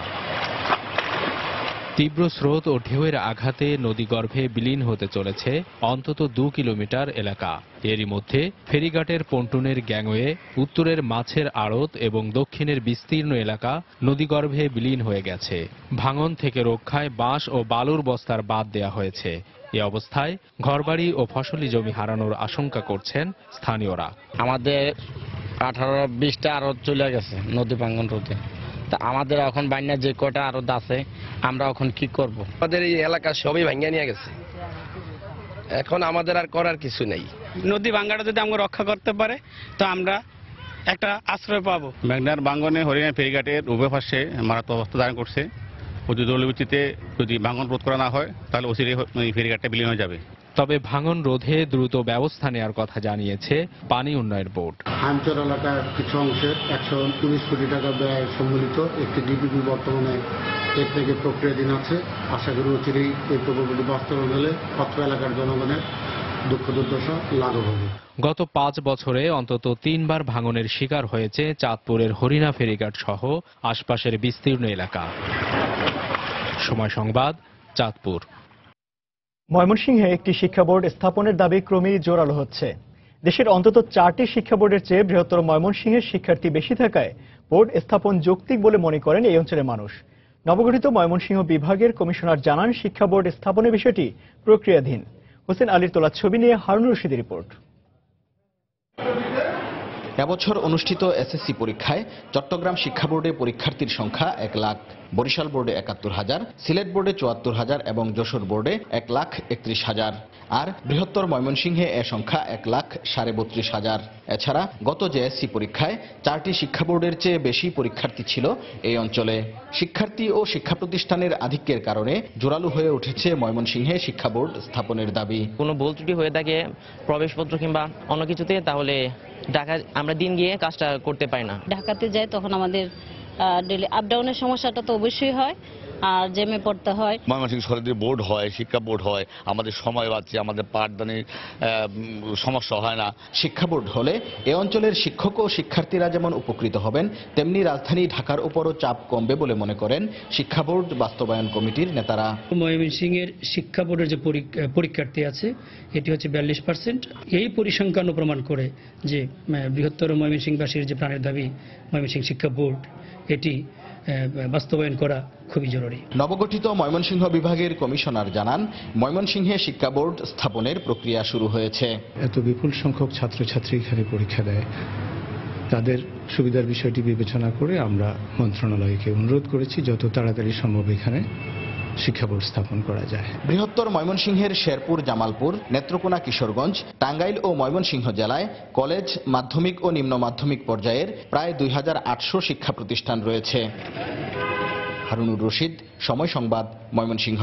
তীব্র স্রোত ও ঢেউয়ের আঘাতে নদীগর্ভে বিলীন হতে চলেছে অন্তত 2 কিলোমিটার এলাকা। এরই মধ্যে ফেরিঘাটের পন্টুনের গ্যাংওয়ে, উত্তরের মাছের আড়ত এবং দক্ষিণের বিস্তীর্ণ এলাকা নদীগর্ভে বিলীন হয়ে গেছে। ভাঙন থেকে রক্ষায় বাঁশ ও বালুর বস্তার বাঁধ দেয়া হয়েছে। এ অবস্থায় ঘরবাড়ি ও ফসলি জমি হারানোর আশঙ্কা করছেন স্থানীয়রা। আমাদের 18-20টা আড়ত চলে গেছে নদী ভাঙন রোধে। তা আমাদের এখন বাইনা যে কটা আড়ত আছে আমরা এখন কি করব? আমাদের এই এলাকা সবই ভাঙিয়ে নিয়ে গেছে, এখন আমাদের আর করার কিছু নেই। নদী ভাঙ্গাটা যদি আমরা রক্ষা করতে পারে তো আমরা একটা আশ্রয় পাবো। মেঘনার ভাঙ্গনে হরিণা ফেরিঘাটের উভয় পাশে মারাত্মক অবস্থা ধারণ করছে। প্রতি জলভিত্তিতে যদি ভাঙন রোধ করা না হয় তাহলে অচিরে ফেরিঘাটটা বিলীন হয়ে যাবে। তবে ভাঙন রোধে দ্রুত ব্যবস্থা নেওয়ার কথা জানিয়েছে পানি উন্নয়ন বোর্ড। হামচর এলাকার কিছু অংশের 119 কোটি টাকা ব্যয় সম্মিলিত একটি ডিপিপি বর্তমানে এর থেকে প্রক্রিয়াধীন আছে। আশা করি অচিরেই এই প্রকল্পটি বাস্তবায়ন হলে অত্র এলাকার জনগণের দুঃখ দুর্দশা লাঘব হবে। গত 5 বছরে অন্তত 3 বার ভাঙনের শিকার হয়েছে চাঁদপুরের হরিণা ফেরিঘাট সহ আশপাশের বিস্তীর্ণ এলাকা। সময় সংবাদ, চাঁদপুর। ময়মনসিংহে একটি শিক্ষা বোর্ড স্থাপনের দাবি ক্রমেই জোরালো হচ্ছে। দেশের অন্তত 4টি শিক্ষা বোর্ডের চেয়ে বৃহত্তর ময়মনসিংহের শিক্ষার্থী বেশি থাকায় বোর্ড স্থাপন যৌক্তিক বলে মনে করেন এই অঞ্চলের মানুষ। নবগঠিত ময়মনসিংহ বিভাগের কমিশনার জানান, শিক্ষা বোর্ড স্থাপনের বিষয়টি প্রক্রিয়াধীন। হোসেন আলীর তোলা ছবি নিয়ে হারুন রশিদের রিপোর্ট। এবছর অনুষ্ঠিত এসএসসি পরীক্ষায় চট্টগ্রাম শিক্ষা বোর্ডে পরীক্ষার্থীর সংখ্যা 1 লাখ, বরিশাল বোর্ডে 71,000, সিলেট বোর্ডে 74,000 এবং যশোর বোর্ডে 1,31,000। আর বৃহত্তর ময়মনসিংহে এ সংখ্যা 1,32,500। এছাড়া গত জেএসসি পরীক্ষায় 4টি শিক্ষা বোর্ডের চেয়ে বেশি পরীক্ষার্থী ছিল এই অঞ্চলে। শিক্ষার্থী ও শিক্ষা প্রতিষ্ঠানের আধিক্যের কারণে জোরালো হয়ে উঠেছে ময়মনসিংহে শিক্ষা বোর্ড স্থাপনের দাবি। কোনো ভুল ত্রুটি হয়ে থাকে প্রবেশপত্র কিংবা অন্য কিছুতে, তাহলে ঢাকা আমরা দিন গিয়ে কাজটা করতে পারি না। ঢাকাতে যাই তখন আমাদের ডেলি আপ ডাউনের সমস্যাটা তো অবশ্যই হয়, আর জেমে পড়তে হয়। ময়মনসিংহ সরকারি বোর্ড হয়, শিক্ষা বোর্ড হয়, আমাদের সময় বাঁচছে, আমাদের পাঠদানের সমস্যা হয় না। শিক্ষা বোর্ড হলে এ অঞ্চলের শিক্ষক ও শিক্ষার্থীরা যেমন উপকৃত হবেন, তেমনি রাজধানী ঢাকার উপরও চাপ কমবে বলে মনে করেন শিক্ষা বোর্ড বাস্তবায়ন কমিটির নেতারা। ময়মনসিংহের শিক্ষা বোর্ডের যে পরীক্ষার্থী আছে এটি হচ্ছে 42%। এই পরিসংখ্যান প্রমাণ করে যে বৃহত্তর ময়মনসিংহবাসীর যে প্রাণের দাবি ময়মনসিংহ শিক্ষা বোর্ড, এটি বাস্তবায়ন করা খুবই জরুরি। নবগঠিত ময়মনসিংহ বিভাগের কমিশনার জানান, ময়মনসিংহে শিক্ষা বোর্ড স্থাপনের প্রক্রিয়া শুরু হয়েছে। এত বিপুল সংখ্যক ছাত্রছাত্রী এখানে পরীক্ষা দেয়, তাদের সুবিধার বিষয়টি বিবেচনা করে আমরা মন্ত্রণালয়কে অনুরোধ করেছি যত তাড়াতাড়ি সম্ভব এখানে শিক্ষা বোর্ড স্থাপন করা যায়। বৃহত্তর ময়মনসিংহের শেরপুর, জামালপুর, নেত্রকোনা, কিশোরগঞ্জ, টাঙ্গাইল ও ময়মনসিংহ জেলায় কলেজ, মাধ্যমিক ও নিম্ন মাধ্যমিক পর্যায়ের প্রায় 2800 শিক্ষা প্রতিষ্ঠান রয়েছে। হারুনুর রশিদ, সময় সংবাদ, ময়মনসিংহ।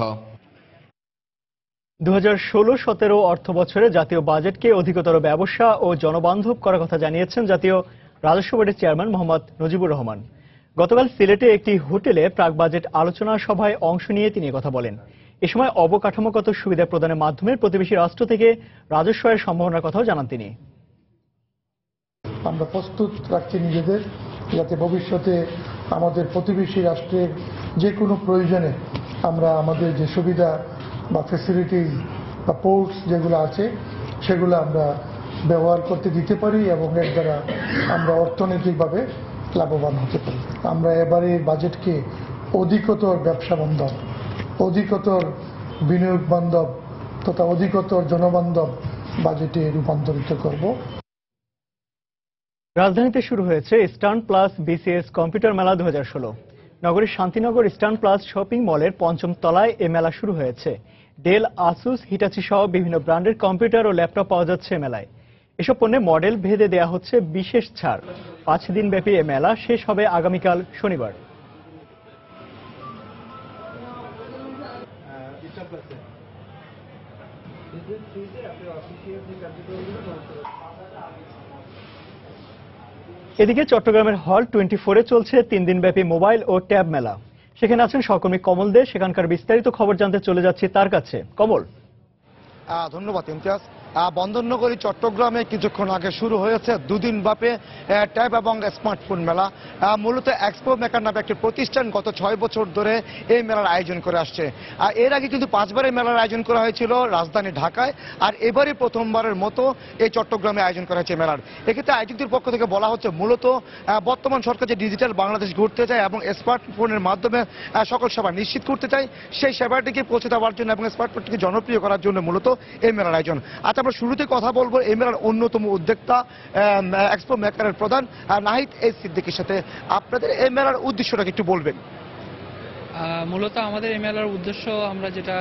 2016-17 অর্থ বছরে জাতীয় বাজেটকে অধিকতর ব্যবসা ও জনবান্ধব করার কথা জানিয়েছেন জাতীয় রাজস্ব বোর্ডের চেয়ারম্যান মোহাম্মদ নজিবুর রহমান। গতকাল সিলেটে একটি হোটেলে প্রাক বাজেট আলোচনা সভায় অংশ নিয়ে তিনি কথা বলেন। এ সময় অবকাঠামোগত সুবিধা প্রদানের মাধ্যমে প্রতিবেশী রাষ্ট্র থেকে রাজস্ব আয়ের সম্ভাবনার কথাও জানান তিনি। আমরা প্রস্তুত রাখছি নিজেদের, যাতে ভবিষ্যতে আমাদের প্রতিবেশী রাষ্ট্রের যে কোনো প্রয়োজনে আমরা আমাদের যে সুবিধা বা ফ্যাসিলিটিস বা পোর্টস যেগুলো আছে সেগুলো আমরা ব্যবহার করতে দিতে পারি এবং এর দ্বারা আমরা অর্থনৈতিকভাবে লাভবান হতে পারি। আমরা এবারে বাজেটকে অধিকতর ব্যবসা বান্ধব, অধিকতর বিনিয়োগ বান্ধব তথা অধিকতর জনবান্ধব বাজেটে রূপান্তরিত করব। রাজধানীতে শুরু হয়েছে ইস্টার্ন প্লাস বিসিএস কম্পিউটার মেলা 2016। নগরীর শান্তিনগর ইস্টার্ন প্লাস শপিং মলের 5ম তলায় এ মেলা শুরু হয়েছে। ডেল, আসুস, হিটাচি সহ বিভিন্ন ব্র্যান্ডের কম্পিউটার ও ল্যাপটপ পাওয়া যাচ্ছে মেলায়। এসব পণ্যে মডেল ভেদে দেয়া হচ্ছে বিশেষ ছাড়। 5 দিনব্যাপী এ মেলা শেষ হবে আগামীকাল শনিবার। এদিকে চট্টগ্রামের হল 24-এ চলছে 3 দিনব্যাপী মোবাইল ও ট্যাব মেলা। সেখানে আছেন সহকর্মী কমল দে। সেখানকার বিস্তারিত খবর জানতে চলে যাচ্ছি তার কাছে। কমল। ধন্যবাদ ইমতিয়াজ। বন্দরনগরী চট্টগ্রামে কিছুক্ষণ আগে শুরু হয়েছে দুদিন ব্যাপী ট্যাব এবং স্মার্টফোন মেলা। মূলত এক্সপো মেকার নামে একটি প্রতিষ্ঠান গত 6 বছর ধরে এই মেলার আয়োজন করে আসছে। আর এর আগে কিন্তু 5বার এই মেলার আয়োজন করা হয়েছিল রাজধানী ঢাকায়, আর এবারই প্রথমবারের মতো এই চট্টগ্রামে আয়োজন করা হয়েছে মেলার। এক্ষেত্রে আয়োজকদের পক্ষ থেকে বলা হচ্ছে মূলত বর্তমান সরকার যে ডিজিটাল বাংলাদেশ গড়তে চায় এবং স্মার্টফোনের মাধ্যমে সকল সেবা নিশ্চিত করতে চায়, সেই সেবাটিকে পৌঁছে দেওয়ার জন্য এবং স্মার্টফোনটিকে জনপ্রিয় করার জন্য মূলত এই মেলার আয়োজন। আচ্ছা, আমরা শুরুতে কথা বলবো এই মেলার অন্যতম উদ্যোক্তা এক্সপো মেকারের প্রধান নাহিদ এ সিদ্দিকীর সাথে। আপনাদের এই মেলার উদ্দেশ্যটা একটু বলবেন। মূলত আমাদের এই মেলার উদ্দেশ্য আমরা যেটা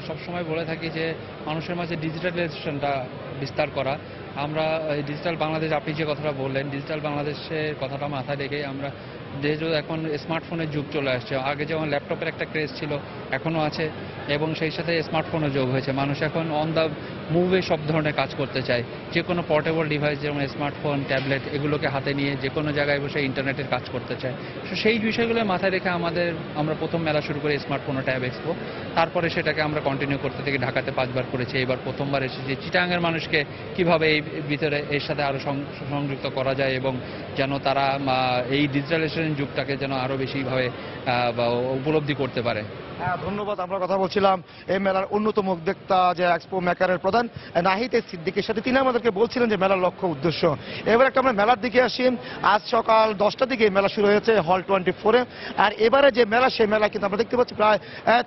সবসময় বলে থাকি যে মানুষের মাঝে ডিজিটালাইজেশনটা বিস্তার করা। আমরা ডিজিটাল বাংলাদেশ, আপনি যে কথাটা বললেন, ডিজিটাল বাংলাদেশের কথাটা মাথায় রেখে আমরা যেহেতু এখন স্মার্টফোনের যুগ চলে আসছে, আগে যেমন ল্যাপটপের একটা ক্রেজ ছিল এখনও আছে এবং সেই সাথে স্মার্টফোনও যোগ হয়েছে। মানুষ এখন অন দ্য মুভে সব ধরনের কাজ করতে চায়। যে কোনো পোর্টেবল ডিভাইস যেমন স্মার্টফোন, ট্যাবলেট এগুলোকে হাতে নিয়ে যে কোনো জায়গায় বসে ইন্টারনেটের কাজ করতে চায়। তো সেই বিষয়গুলো মাথায় রেখে আমরা প্রথম মেলা শুরু করি স্মার্টফোন ও ট্যাব এক্সপো। তারপরে সেটাকে আমরা কন্টিনিউ করতে থাকি। ঢাকাতে 5বার করেছি, এবার প্রথমবার এসেছি। চিটাগাংয়ের মানুষকে কিভাবে এই ভিতরে এর সাথে আরও সংযুক্ত করা যায় এবং যেন তারা এই ডিজিটালাইজেশন যুগটাকে যেন আরো বেশিভাবে উপলব্ধি করতে পারে। ধন্যবাদ। আমরা কথা বলছিলাম এই মেলার অন্যতম উদ্যোক্তা যে এক্সপো মেকারের প্রধান নাহিদ সিদ্দিকীর সাথে। তিনি আমাদেরকে বলছিলেন যে মেলার লক্ষ্য উদ্দেশ্য। এবার একটা আমরা মেলার দিকে আসি। আজ সকাল 10টার দিকে মেলা শুরু হয়েছে হল 24-এ। আর এবারে যে মেলা, সেই মেলা কিন্তু আমরা দেখতে পাচ্ছি প্রায়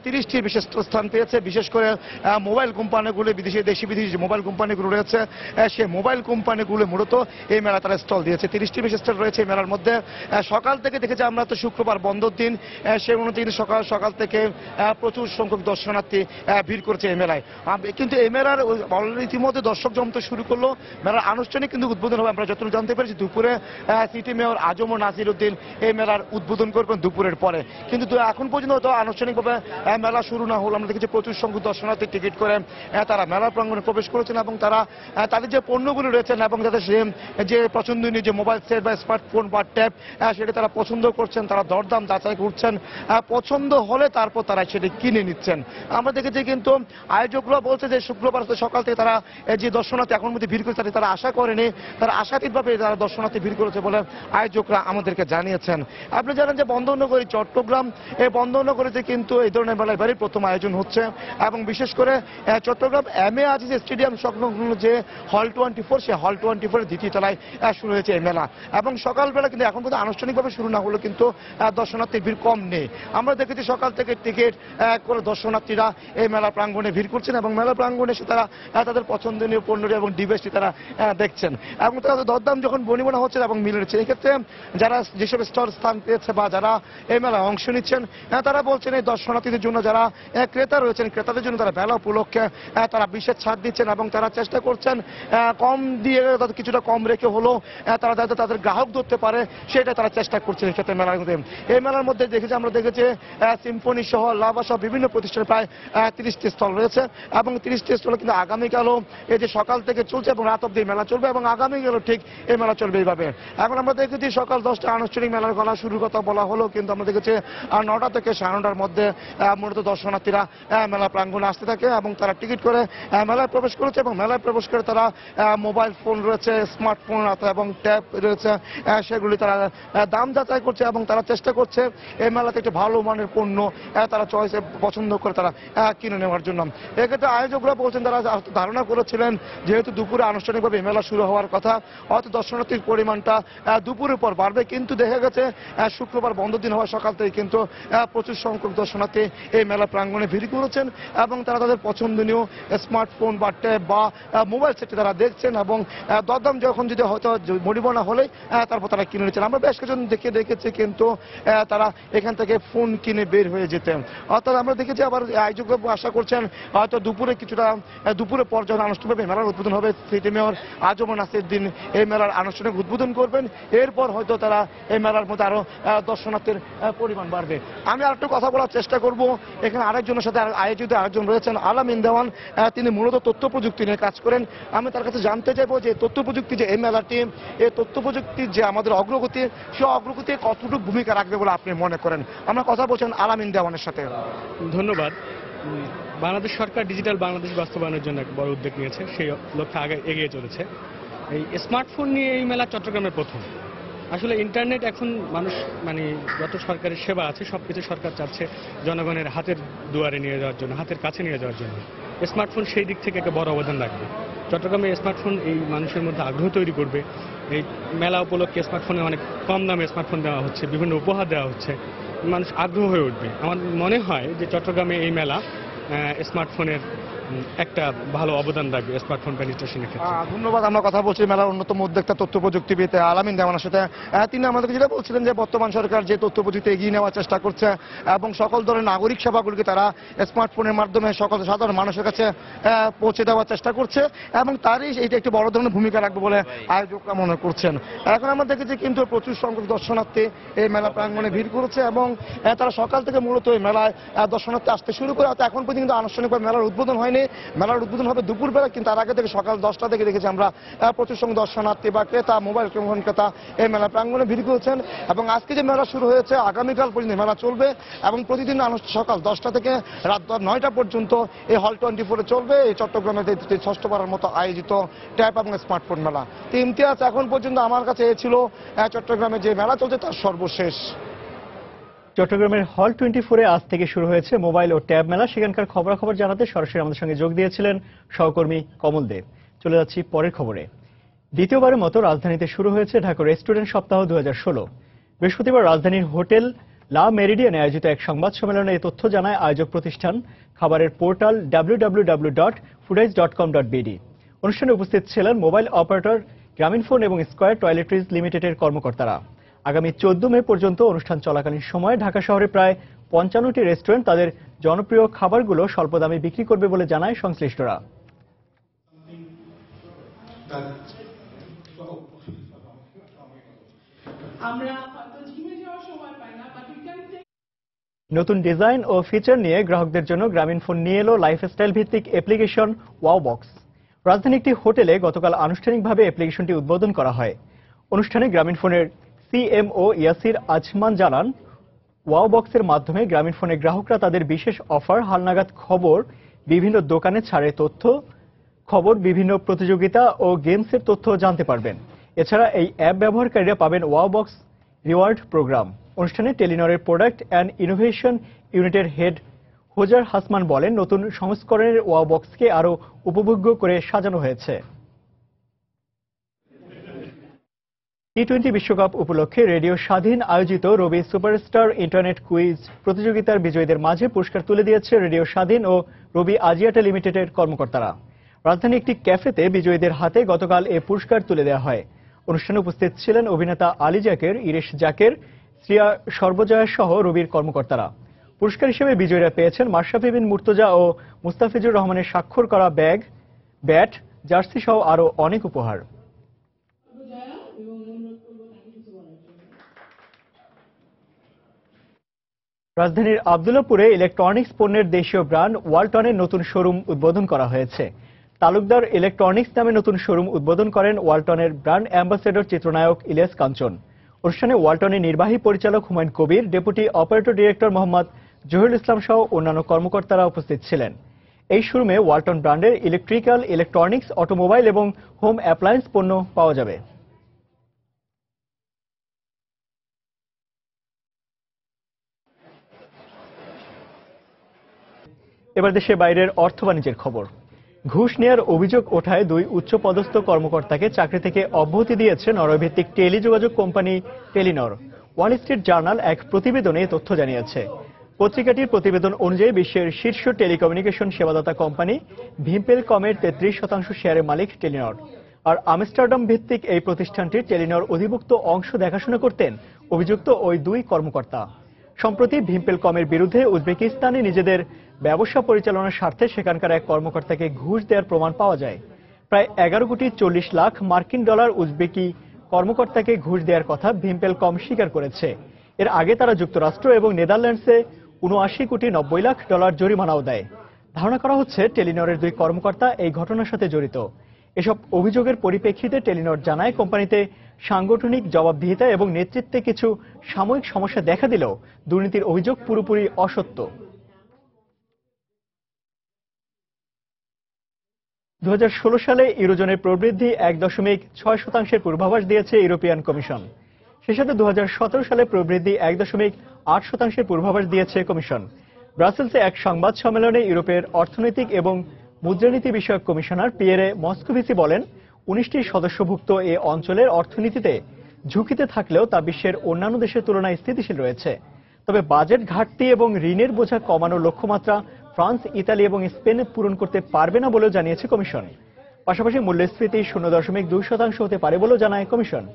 30টির বিশেষ স্থান পেয়েছে। বিশেষ করে মোবাইল কোম্পানিগুলো, দেশি বিদেশি যে মোবাইল কোম্পানিগুলো রয়েছে, সেই মোবাইল কোম্পানিগুলো মূলত এই মেলা তারা স্টল দিয়েছে। 30টি বিশেষ স্টল রয়েছে এই মেলার মধ্যে। সকাল থেকে দেখেছি আমরা, তো শুক্রবার বন্ধর দিন, সেই অনুযায়ী সকাল থেকে প্রচুর সংখ্যক দর্শনার্থী ভিড় করেছে এই মেলায়। কিন্তু এই মেলার ইতিমধ্যে দর্শক জমতে শুরু করলো। মেলার আনুষ্ঠানিক কিন্তু উদ্বোধন হবে। আমরা যতটুকু জানতে পেরেছি দুপুরে সিটি মেয়র আজম ও নাসির উদ্দিন এই মেলার উদ্বোধন করবেন দুপুরের পরে। কিন্তু এখন পর্যন্ত আনুষ্ঠানিকভাবে মেলা শুরু না হলো। আমরা দেখেছি প্রচুর সংখ্যক দর্শনার্থী টিকিট করে তারা মেলার প্রাঙ্গণে প্রবেশ করেছেন এবং তারা তাদের যে পণ্যগুলো রয়েছেন এবং তাদের যে পছন্দনীয় যে মোবাইল সেট বা স্মার্টফোন বা ট্যাব, সেটা তারা পছন্দ করছেন। তারা দরদাম যাচাই করছেন, পছন্দ হলে তারপর তারা সেটা কিনে নিচ্ছেন। আমরা দেখেছি কিন্তু আয়োজকরা বলছে যে শুক্রবার সকাল থেকে তারা যে দর্শনার্থী এখন মধ্যে ভিড় করেছে তারা আশা করেনি, তারা আশাতীতভাবে তারা দর্শনার্থী ভিড় করেছে বলে আয়োজকরা আমাদেরকে জানিয়েছেন। আপনি জানেন যে বন্দরনগরী চট্টগ্রাম, এই বন্দরনগরীতে কিন্তু এই ধরনের মেলায় এবারই প্রথম আয়োজন হচ্ছে এবং বিশেষ করে Chittagong M A Aziz stadium সংলগ্ন যে হল 24, সেই হল 24-এর দ্বিতীয় তলায় শুরু হয়েছে এই মেলা। এবং সকালবেলা কিন্তু এখন পর্যন্ত আনুষ্ঠানিকভাবে শুরু না হলেও কিন্তু দর্শনার্থীর ভিড় কম নেই। আমরা দেখেছি সকাল থেকে টিকিট করে দর্শনার্থীরা এই মেলা প্রাঙ্গণে ভিড় করছেন এবং মেলা প্রাঙ্গণে এসে তারা তাদের পছন্দনীয় পণ্যটি এবং ডিভাইসটি তারা দেখছেন এবং তাদের দরদাম যখন বনিবনা হচ্ছে এবং মিলেছে। এক্ষেত্রে যারা যেসব স্থান পেয়েছে বা যারা এই মেলায় অংশ নিচ্ছেন, তারা বলছেন এই দর্শনার্থীদের জন্য যারা ক্রেতা রয়েছেন, ক্রেতাদের জন্য তারা মেলা উপলক্ষে তারা বিশেষ ছাড় দিচ্ছেন এবং তারা চেষ্টা করছেন কম দিয়ে কিছুটা কম রেখে হলেও তারা যাতে তাদের গ্রাহক ধরতে পারে সেটা তারা চেষ্টা করছেন। এক্ষেত্রে মেলার মধ্যে এই মেলার মধ্যে আমরা দেখেছি সিম্ফনি সহ লাভা সহ বিভিন্ন প্রতিষ্ঠানে প্রায় 30টি স্টল রয়েছে এবং 30টি স্টল কিন্তু আগামীকালও এই যে সকাল থেকে চলছে এবং রাত অব্দি মেলা চলবে এবং আগামীকালও ঠিক এই মেলা চলবে এইভাবে। এখন আমরা দেখেছি সকাল 10টা আনুষ্ঠানিক মেলার গলা শুরুর কথা বলা হলো, কিন্তু আমরা দেখেছি 9টা থেকে 9:30-র মধ্যে মূলত দর্শনার্থীরা মেলা প্রাঙ্গণে আসতে থাকে এবং তারা টিকিট করে মেলায় প্রবেশ করেছে এবং মেলায় প্রবেশ করে তারা মোবাইল ফোন রয়েছে, স্মার্টফোন এবং ট্যাব রয়েছে, সেগুলি তারা দাম যাচাই করছে এবং তারা চেষ্টা করছে এই মেলাতে একটি ভালো মানের পণ্য তারা চয়েসে পছন্দ করে তারা কিনে নেওয়ার জন্য। এক্ষেত্রে আয়োজকরা বলছেন তারা ধারণা করেছিলেন যেহেতু দুপুরে আনুষ্ঠানিকভাবে মেলা শুরু হওয়ার কথা, হয়তো দর্শনার্থীর পরিমাণটা দুপুরের পর বাড়বে, কিন্তু দেখা গেছে শুক্রবার বন্ধ দিন হওয়ার সকাল থেকে কিন্তু প্রচুর সংখ্যক দর্শনার্থী এই মেলা প্রাঙ্গণে ভিড় করেছেন এবং তারা তাদের পছন্দনীয় স্মার্টফোন বা ট্যাব বা মোবাইল সেটটি তারা দেখছেন এবং দরদাম যখন যদি হয়তো মরিবনা হলে তারপর তারা কিনে নিচ্ছেন। আমরা বেশ কিছুজন দেখেছি কিন্তু তারা এখান থেকে ফোন কিনে বের হয়ে যেতেন। অর্থাৎ আমরা দেখেছি আবার আয়োজকরা আশা করছেন হয়তো দুপুরে পর যখন আনুষ্ঠানিকভাবে মেলার উদ্বোধন হবে, সিটি মেয়র আজম নাসির দিন এই মেলার আনুষ্ঠানিক উদ্বোধন করবেন, এরপর হয়তো তারা এই মেলার মধ্যে আরো দর্শনার্থীর পরিমাণ বাড়বে। আমি আরেকটু কথা বলার চেষ্টা করব। এখানে আরেকজনের সাথে আয়োজিত আরেকজন রয়েছেন আলামিন দেওয়ান, তিনি মূলত তথ্য প্রযুক্তি নিয়ে কাজ করেন। আমি তার কাছে জানতে চাইবো যে তথ্য প্রযুক্তি যে এই মেলাটি, এই তথ্য প্রযুক্তির যে আমাদের অগ্রগতি, সেই অগ্রগতি কতটুকু ভূমিকা রাখবে বলে আপনি মনে করেন? আমরা কথা বলছেন আলামিন দেওয়ানের সাথে। ধন্যবাদ। বাংলাদেশ সরকার ডিজিটাল বাংলাদেশ বাস্তবায়নের জন্য এক বড় উদ্যোগ নিয়েছে, সেই লক্ষ্যে আগে এগিয়ে চলেছে। এই স্মার্টফোন নিয়ে এই মেলা চট্টগ্রামের প্রথম। আসলে ইন্টারনেট এখন মানুষ যত সরকারি সেবা আছে সবকিছু সরকার চাচ্ছে জনগণের হাতের দুয়ারে নিয়ে যাওয়ার জন্য, হাতের কাছে নিয়ে যাওয়ার জন্য। স্মার্টফোন সেই দিক থেকে একটা বড় অবদান রাখবে। চট্টগ্রামে স্মার্টফোন এই মানুষের মধ্যে আগ্রহ তৈরি করবে। এই মেলা উপলক্ষে স্মার্টফোনে অনেক কম দামে স্মার্টফোন দেওয়া হচ্ছে, বিভিন্ন উপহার দেওয়া হচ্ছে, মানুষ আগ্রহ হয়ে উঠবে। আমার মনে হয় যে চট্টগ্রামে এই মেলা স্মার্টফোনের একটা ভালো অবদান রাখবে স্মার্টফোন পেনিট্রেশনের ক্ষেত্রে। ধন্যবাদ। আমরা কথা বলছি মেলার অন্যতম উদ্যোক্তা তথ্য প্রযুক্তিবিদ আলামিন দেওয়ানের সাথে। তিনি আমাদেরকে যেটা বলছিলেন যে বর্তমান সরকার যে তথ্য প্রযুক্তি এগিয়ে নেওয়ার চেষ্টা করছে এবং সকল ধরনের নাগরিক সেবাগুলিকে তারা স্মার্টফোনের মাধ্যমে সকল সাধারণ মানুষের কাছে পৌঁছে দেওয়ার চেষ্টা করছে এবং তারই এইটা একটি বড় ধরনের ভূমিকা রাখবে বলে আয়োজকরা মনে করছেন। এখন আমরা দেখেছি কিন্তু প্রচুর সংখ্যক দর্শনার্থী এই মেলা প্রাঙ্গণে ভিড় করেছে এবং তারা সকাল থেকে মূলত এই মেলায় দর্শনার্থী আসতে শুরু করে। এখন পর্যন্ত আনুষ্ঠানিকভাবে মেলার উদ্বোধন হয়নি। মেলার উদ্বোধন হবে দুপুরবেলা, কিন্তু তার আগে থেকে সকাল 10টা থেকে দেখেছি আমরা প্রচুর সংখ্যক দর্শনার্থী বা ক্রেতা, মোবাইল ফোন ক্রেতা এই মেলা প্রাঙ্গণে ভিড় করেছেন। এবং আজকে যে মেলা শুরু হয়েছে আগামীকাল পর্যন্ত মেলা চলবে এবং প্রতিদিন সকাল 10টা থেকে রাত 9টা পর্যন্ত এই হল 24-এ চলবে এই চট্টগ্রামের 6ঠবারের মতো আয়োজিত ট্যাব এবং স্মার্টফোন মেলা। তো ইমতিয়াজ, এখন পর্যন্ত আমার কাছে এ ছিল চট্টগ্রামে যে মেলা চলছে তার সর্বশেষ। চট্টগ্রামের হল 24-এ আজ থেকে শুরু হয়েছে মোবাইল ও ট্যাব মেলা। সেখানকার খবরাখবর জানাতে সরাসরি আমাদের সঙ্গে যোগ দিয়েছিলেন সহকর্মী কমল দেব। চলে যাচ্ছি পরের খবরে। দ্বিতীয়বারের মতো রাজধানীতে শুরু হয়েছে ঢাকা রেস্টুরেন্ট সপ্তাহ 2016। বৃহস্পতিবার রাজধানীর হোটেল লা মেরিডিয়ানে আয়োজিত এক সংবাদ সম্মেলনে এই তথ্য জানায় আয়োজক প্রতিষ্ঠান খাবারের পোর্টাল www.foodize.com.bd। অনুষ্ঠানে উপস্থিত ছিলেন মোবাইল অপারেটর গ্রামীণফোন এবং স্কয়ার টয়লেট্রিজ লিমিটেডের কর্মকর্তারা। আগামী 14 মে পর্যন্ত অনুষ্ঠান চলাকালীন সময়ে ঢাকা শহরে প্রায় 55টি রেস্টুরেন্ট তাদের জনপ্রিয় খাবারগুলো স্বল্প দামে বিক্রি করবে বলে জানায় সংশ্লিষ্টরা। নতুন ডিজাইন ও ফিচার নিয়ে গ্রাহকদের জন্য গ্রামীণফোন নিয়ে এলো লাইফস্টাইল ভিত্তিক অ্যাপ্লিকেশন ওয়াও বক্স। রাজধানীর একটি হোটেলে গতকাল আনুষ্ঠানিকভাবে অ্যাপ্লিকেশনটি উদ্বোধন করা হয়। অনুষ্ঠানে গ্রামীণফোনের সিএমও ইয়াসির আজমান জানান, ওয়াও বক্সের মাধ্যমে গ্রামীণফোনের গ্রাহকরা তাদের বিশেষ অফার, হালনাগাদ খবর, বিভিন্ন দোকানে ছাড়ের তথ্য, খবর, বিভিন্ন প্রতিযোগিতা ও গেমসের তথ্য জানতে পারবেন। এছাড়া এই অ্যাপ ব্যবহারকারীরা পাবেন ওয়াও বক্স রিওয়ার্ড প্রোগ্রাম। অনুষ্ঠানে টেলিনরের প্রোডাক্ট অ্যান্ড ইনোভেশন ইউনিটের হেড হোজার হাসমান বলেন, নতুন সংস্করণের ওয়াও বক্সকে আরও উপভোগ্য করে সাজানো হয়েছে। টি-20 বিশ্বকাপ উপলক্ষে রেডিও স্বাধীন আয়োজিত রবি সুপারস্টার ইন্টারনেট কুইজ প্রতিযোগিতার বিজয়ীদের মাঝে পুরস্কার তুলে দিয়েছে রেডিও স্বাধীন ও রবি আজিয়াটা লিমিটেডের কর্মকর্তারা। রাজধানী একটি ক্যাফেতে বিজয়ীদের হাতে গতকাল এ পুরস্কার তুলে দেওয়া হয়। অনুষ্ঠানে উপস্থিত ছিলেন অভিনেতা আলী জাকের, ইরেশ জাকের, শ্রিয়া সর্বজয়া সহ রবির কর্মকর্তারা। পুরস্কার হিসেবে বিজয়ীরা পেয়েছেন মাশরাফি বিন মুর্তজা ও মুস্তাফিজুর রহমানের স্বাক্ষর করা ব্যাগ, ব্যাট, জার্সি সহ আরও অনেক উপহার। রাজধানীর আব্দুল্লাহপুরে ইলেকট্রনিক্স পণ্যের দেশীয় ব্র্যান্ড ওয়ালটনের নতুন শোরুম উদ্বোধন করা হয়েছে। তালুকদার ইলেকট্রনিক্স নামে নতুন শোরুম উদ্বোধন করেন ওয়ালটনের ব্র্যান্ড অ্যাম্বাসেডর চিত্রনায়ক ইলিয়াস কাঞ্চন। অনুষ্ঠানে ওয়ালটনের নির্বাহী পরিচালক Humayun Kabir, deputy operator director Mohammad Zahirul Islam সহ অন্যান্য কর্মকর্তারা উপস্থিত ছিলেন। এই শোরুমে ওয়ালটন ব্র্যান্ডের ইলেকট্রিক্যাল, ইলেকট্রনিক্স, অটোমোবাইল এবং হোম অ্যাপ্লায়েন্স পণ্য পাওয়া যাবে। এবার দেশের বাইরের অর্থ বাণিজ্যের খবর। ঘুষ নেয়ার অভিযোগ ওঠায় দুই উচ্চপদস্থ কর্মকর্তাকে চাকরি থেকে অব্যাহতি দিয়েছে নরওয়েভিত্তিক টেলিযোগাযোগ company Telenor. Wall Street journal এক প্রতিবেদনে তথ্য জানিয়েছে। পত্রিকাটির প্রতিবেদন অনুযায়ী বিশ্বের শীর্ষ টেলিকমিউনিকেশন সেবাদাতা কোম্পানি ভিম্পেলকমের 33% শেয়ারের মালিক টেলিনর। আর আমস্টারডাম ভিত্তিক এই প্রতিষ্ঠানটির টেলিনর অধিভুক্ত অংশ দেখাশোনা করতেন অভিযুক্ত ওই দুই কর্মকর্তা। সম্প্রতি ভিম্পেলকমের বিরুদ্ধে উজবেকিস্তানে নিজেদের ব্যবসা পরিচালনার স্বার্থে সেখানকার এক কর্মকর্তাকে ঘুষ দেওয়ার প্রমাণ পাওয়া যায়। প্রায় 11,40,00,000 মার্কিন ডলার উজবেকি কর্মকর্তাকে ঘুষ দেওয়ার কথা ভিম্পেলকম স্বীকার করেছে। এর আগে তারা যুক্তরাষ্ট্র এবং নেদারল্যান্ডসে 79,90,00,000 ডলার জরিমানাও দেয়। ধারণা করা হচ্ছে টেলিনরের দুই কর্মকর্তা এই ঘটনার সাথে জড়িত। এসব অভিযোগের পরিপ্রেক্ষিতে টেলিনর জানায়, কোম্পানিতে সাংগঠনিক জবাবদিহিতা এবং নেতৃত্বে কিছু সাময়িক সমস্যা দেখা দিলেও দুর্নীতির অভিযোগ পুরোপুরি অসত্য। 2016 সালে ইউরোজোনের প্রবৃদ্ধি 1.6% পূর্বাভাস দিয়েছে ইউরোপিয়ান কমিশন। সেই সাথে 2017 সালে প্রবৃদ্ধি 1.8% পূর্বাভাস দিয়েছে কমিশন। ব্রাসেলসে এক সংবাদ সম্মেলনে ইউরোপের অর্থনৈতিক এবং মুদ্রানীতি বিষয়ক কমিশনার পিয়েরে মস্কোভিসি বলেন, 19টি সদস্যভুক্ত এ অঞ্চলের অর্থনীতিতে ঝুঁকিতে থাকলেও তা বিশ্বের অন্যান্য দেশের তুলনায় স্থিতিশীল রয়েছে। তবে বাজেট ঘাটতি এবং ঋণের বোঝা কমানোর লক্ষ্যমাত্রা ফ্রান্স, ইতালি এবং স্পেন পূরণ করতে পারবে না বলেও জানিয়েছে কমিশন। পাশাপাশি মূল্যস্ফীতি 0.2% হতে পারে বলেও জানায় কমিশন।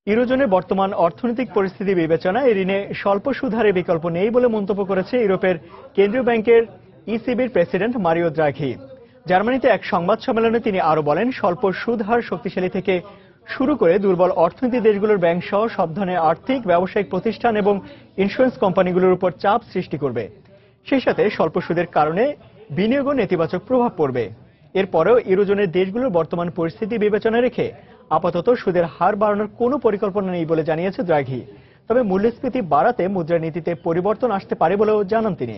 ইউরোজোনের বর্তমান অর্থনৈতিক পরিস্থিতি বিবেচনায় ঋণে স্বল্প সুদহারের বিকল্প নেই বলে মন্তব্য করেছে ইউরোপের কেন্দ্রীয় ব্যাংকের ইসিবির প্রেসিডেন্ট মারিও দ্রাঘি। জার্মানিতে এক সংবাদ সম্মেলনে তিনি আরো বলেন, স্বল্প সুদহার শক্তিশালী থেকে শুরু করে দুর্বল অর্থনীতি দেশগুলোর ব্যাংক সহ সব ধরনের আর্থিক, ব্যবসায়িক প্রতিষ্ঠান এবং ইন্স্যুরেন্স কোম্পানিগুলোর উপর চাপ সৃষ্টি করবে। সেই সাথে স্বল্প সুদের কারণে বিনিয়োগও নেতিবাচক প্রভাব পড়বে। এরপরেও ইউরোজোনের দেশগুলোর বর্তমান পরিস্থিতি বিবেচনায় রেখে আপাতত সুদের হার বাড়ানোর কোনো পরিকল্পনা নেই বলে জানিয়েছে দ্রাঘি। তবে মূল্যস্ফীতি বাড়াতে মুদ্রানীতিতে পরিবর্তন আসতে পারে বলেও জানান তিনি।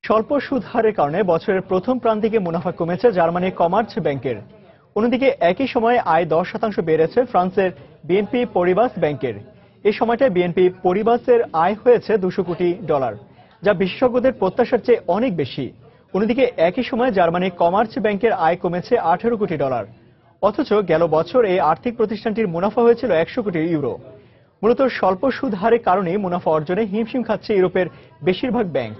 স্বল্প সুদ হারের কারণে বছরের প্রথম প্রান্তিকে মুনাফা কমেছে জার্মানির কমার্স ব্যাংকের। অন্যদিকে একই সময়ে আয় 10% বেড়েছে ফ্রান্সের বিএনপি পরিবাস ব্যাংকের। এই সময়টায় বিএনপি পরিবাসের আয় হয়েছে $200 কোটি, যা বিশেষজ্ঞদের প্রত্যাশার চেয়ে অনেক বেশি। অন্যদিকে একই সময়ে জার্মানির কমার্স ব্যাংকের আয় কমেছে $18 কোটি। অথচ গেল বছর এই আর্থিক প্রতিষ্ঠানটির মুনাফা হয়েছিল €100 কোটি। মূলত স্বল্প সুদ হারের কারণেই মুনাফা অর্জনে হিমশিম খাচ্ছে ইউরোপের বেশিরভাগ ব্যাংক।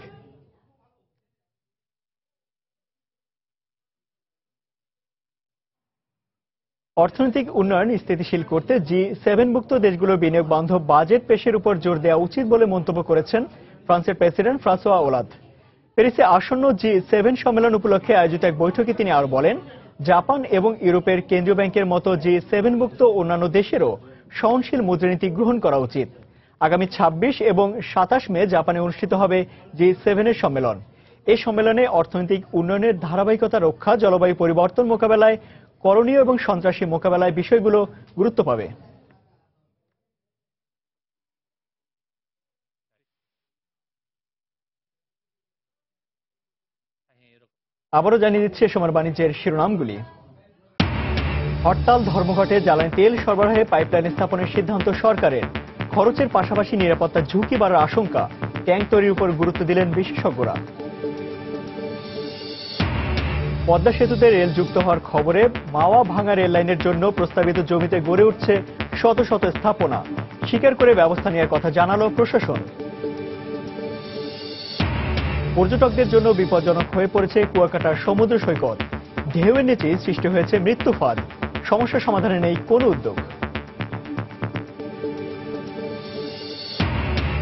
অর্থনৈতিক উন্নয়ন স্থিতিশীল করতে G7 ভুক্ত দেশগুলোর বিনিয়োগ বান্ধব বাজেট পেশের উপর জোর দেওয়া উচিত বলে মন্তব্য করেছেন ফ্রান্সের প্রেসিডেন্ট ফ্রাঁসোয়া ওলাদ। প্যারিসে আসন্ন G7 সম্মেলন উপলক্ষে আয়োজিত এক বৈঠকে তিনি আরো বলেন, জাপান এবং ইউরোপের কেন্দ্রীয় ব্যাংকের মতো G7 ভুক্ত অন্যান্য দেশেরও সহনশীল মুদ্রানীতি গ্রহণ করা উচিত। আগামী 26 এবং 27 মে জাপানে অনুষ্ঠিত হবে G7 এর সম্মেলন। এই সম্মেলনে অর্থনৈতিক উন্নয়নের ধারাবাহিকতা রক্ষা, জলবায়ু পরিবর্তন মোকাবেলায় করণীয় এবং সন্ত্রাসী মোকাবেলায় বিষয়গুলো গুরুত্ব পাবে। আবারও জানিয়ে দিচ্ছে সময় বাণিজ্যের শিরোনামগুলি। হরতাল, ধর্মঘটে জ্বালানি তেল সরবরাহে পাইপলাইন স্থাপনের সিদ্ধান্ত সরকারের। খরচের পাশাপাশি নিরাপত্তার ঝুঁকি বাড়ার আশঙ্কা, ট্যাঙ্ক তৈরির উপর গুরুত্ব দিলেন বিশেষজ্ঞরা। পদ্মা সেতুতে রেল যুক্ত হওয়ার খবরে মাওয়া ভাঙা রেল লাইনের জন্য প্রস্তাবিত জমিতে গড়ে উঠছে শত শত স্থাপনা। স্বীকার করে ব্যবস্থা নেওয়ার কথা জানালো প্রশাসন। পর্যটকদের জন্য বিপজ্জনক হয়ে পড়েছে কুয়াকাটার সমুদ্র সৈকত। ঢেউয়ের নিচে সৃষ্টি হয়েছে মৃত্যু ফাঁদ। সমস্যা সমাধানে নেই কোনো উদ্যোগ।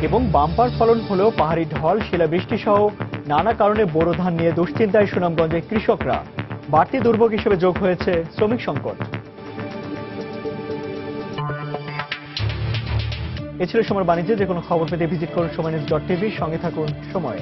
এবং বাম্পার ফলন হলেও পাহাড়ি ঢল, শিলাবৃষ্টি সহ নানা কারণে বোরো ধান নিয়ে দুশ্চিন্তায় সুনামগঞ্জের কৃষকরা। বাড়তি দুর্ভোগ হিসেবে যোগ হয়েছে শ্রমিক সংকট। এ ছিল সময় বাণিজ্যে। যে কোনো খবর পেতে ভিজিট করুন সময়নিউজ.tv। সঙ্গে থাকুন সময়।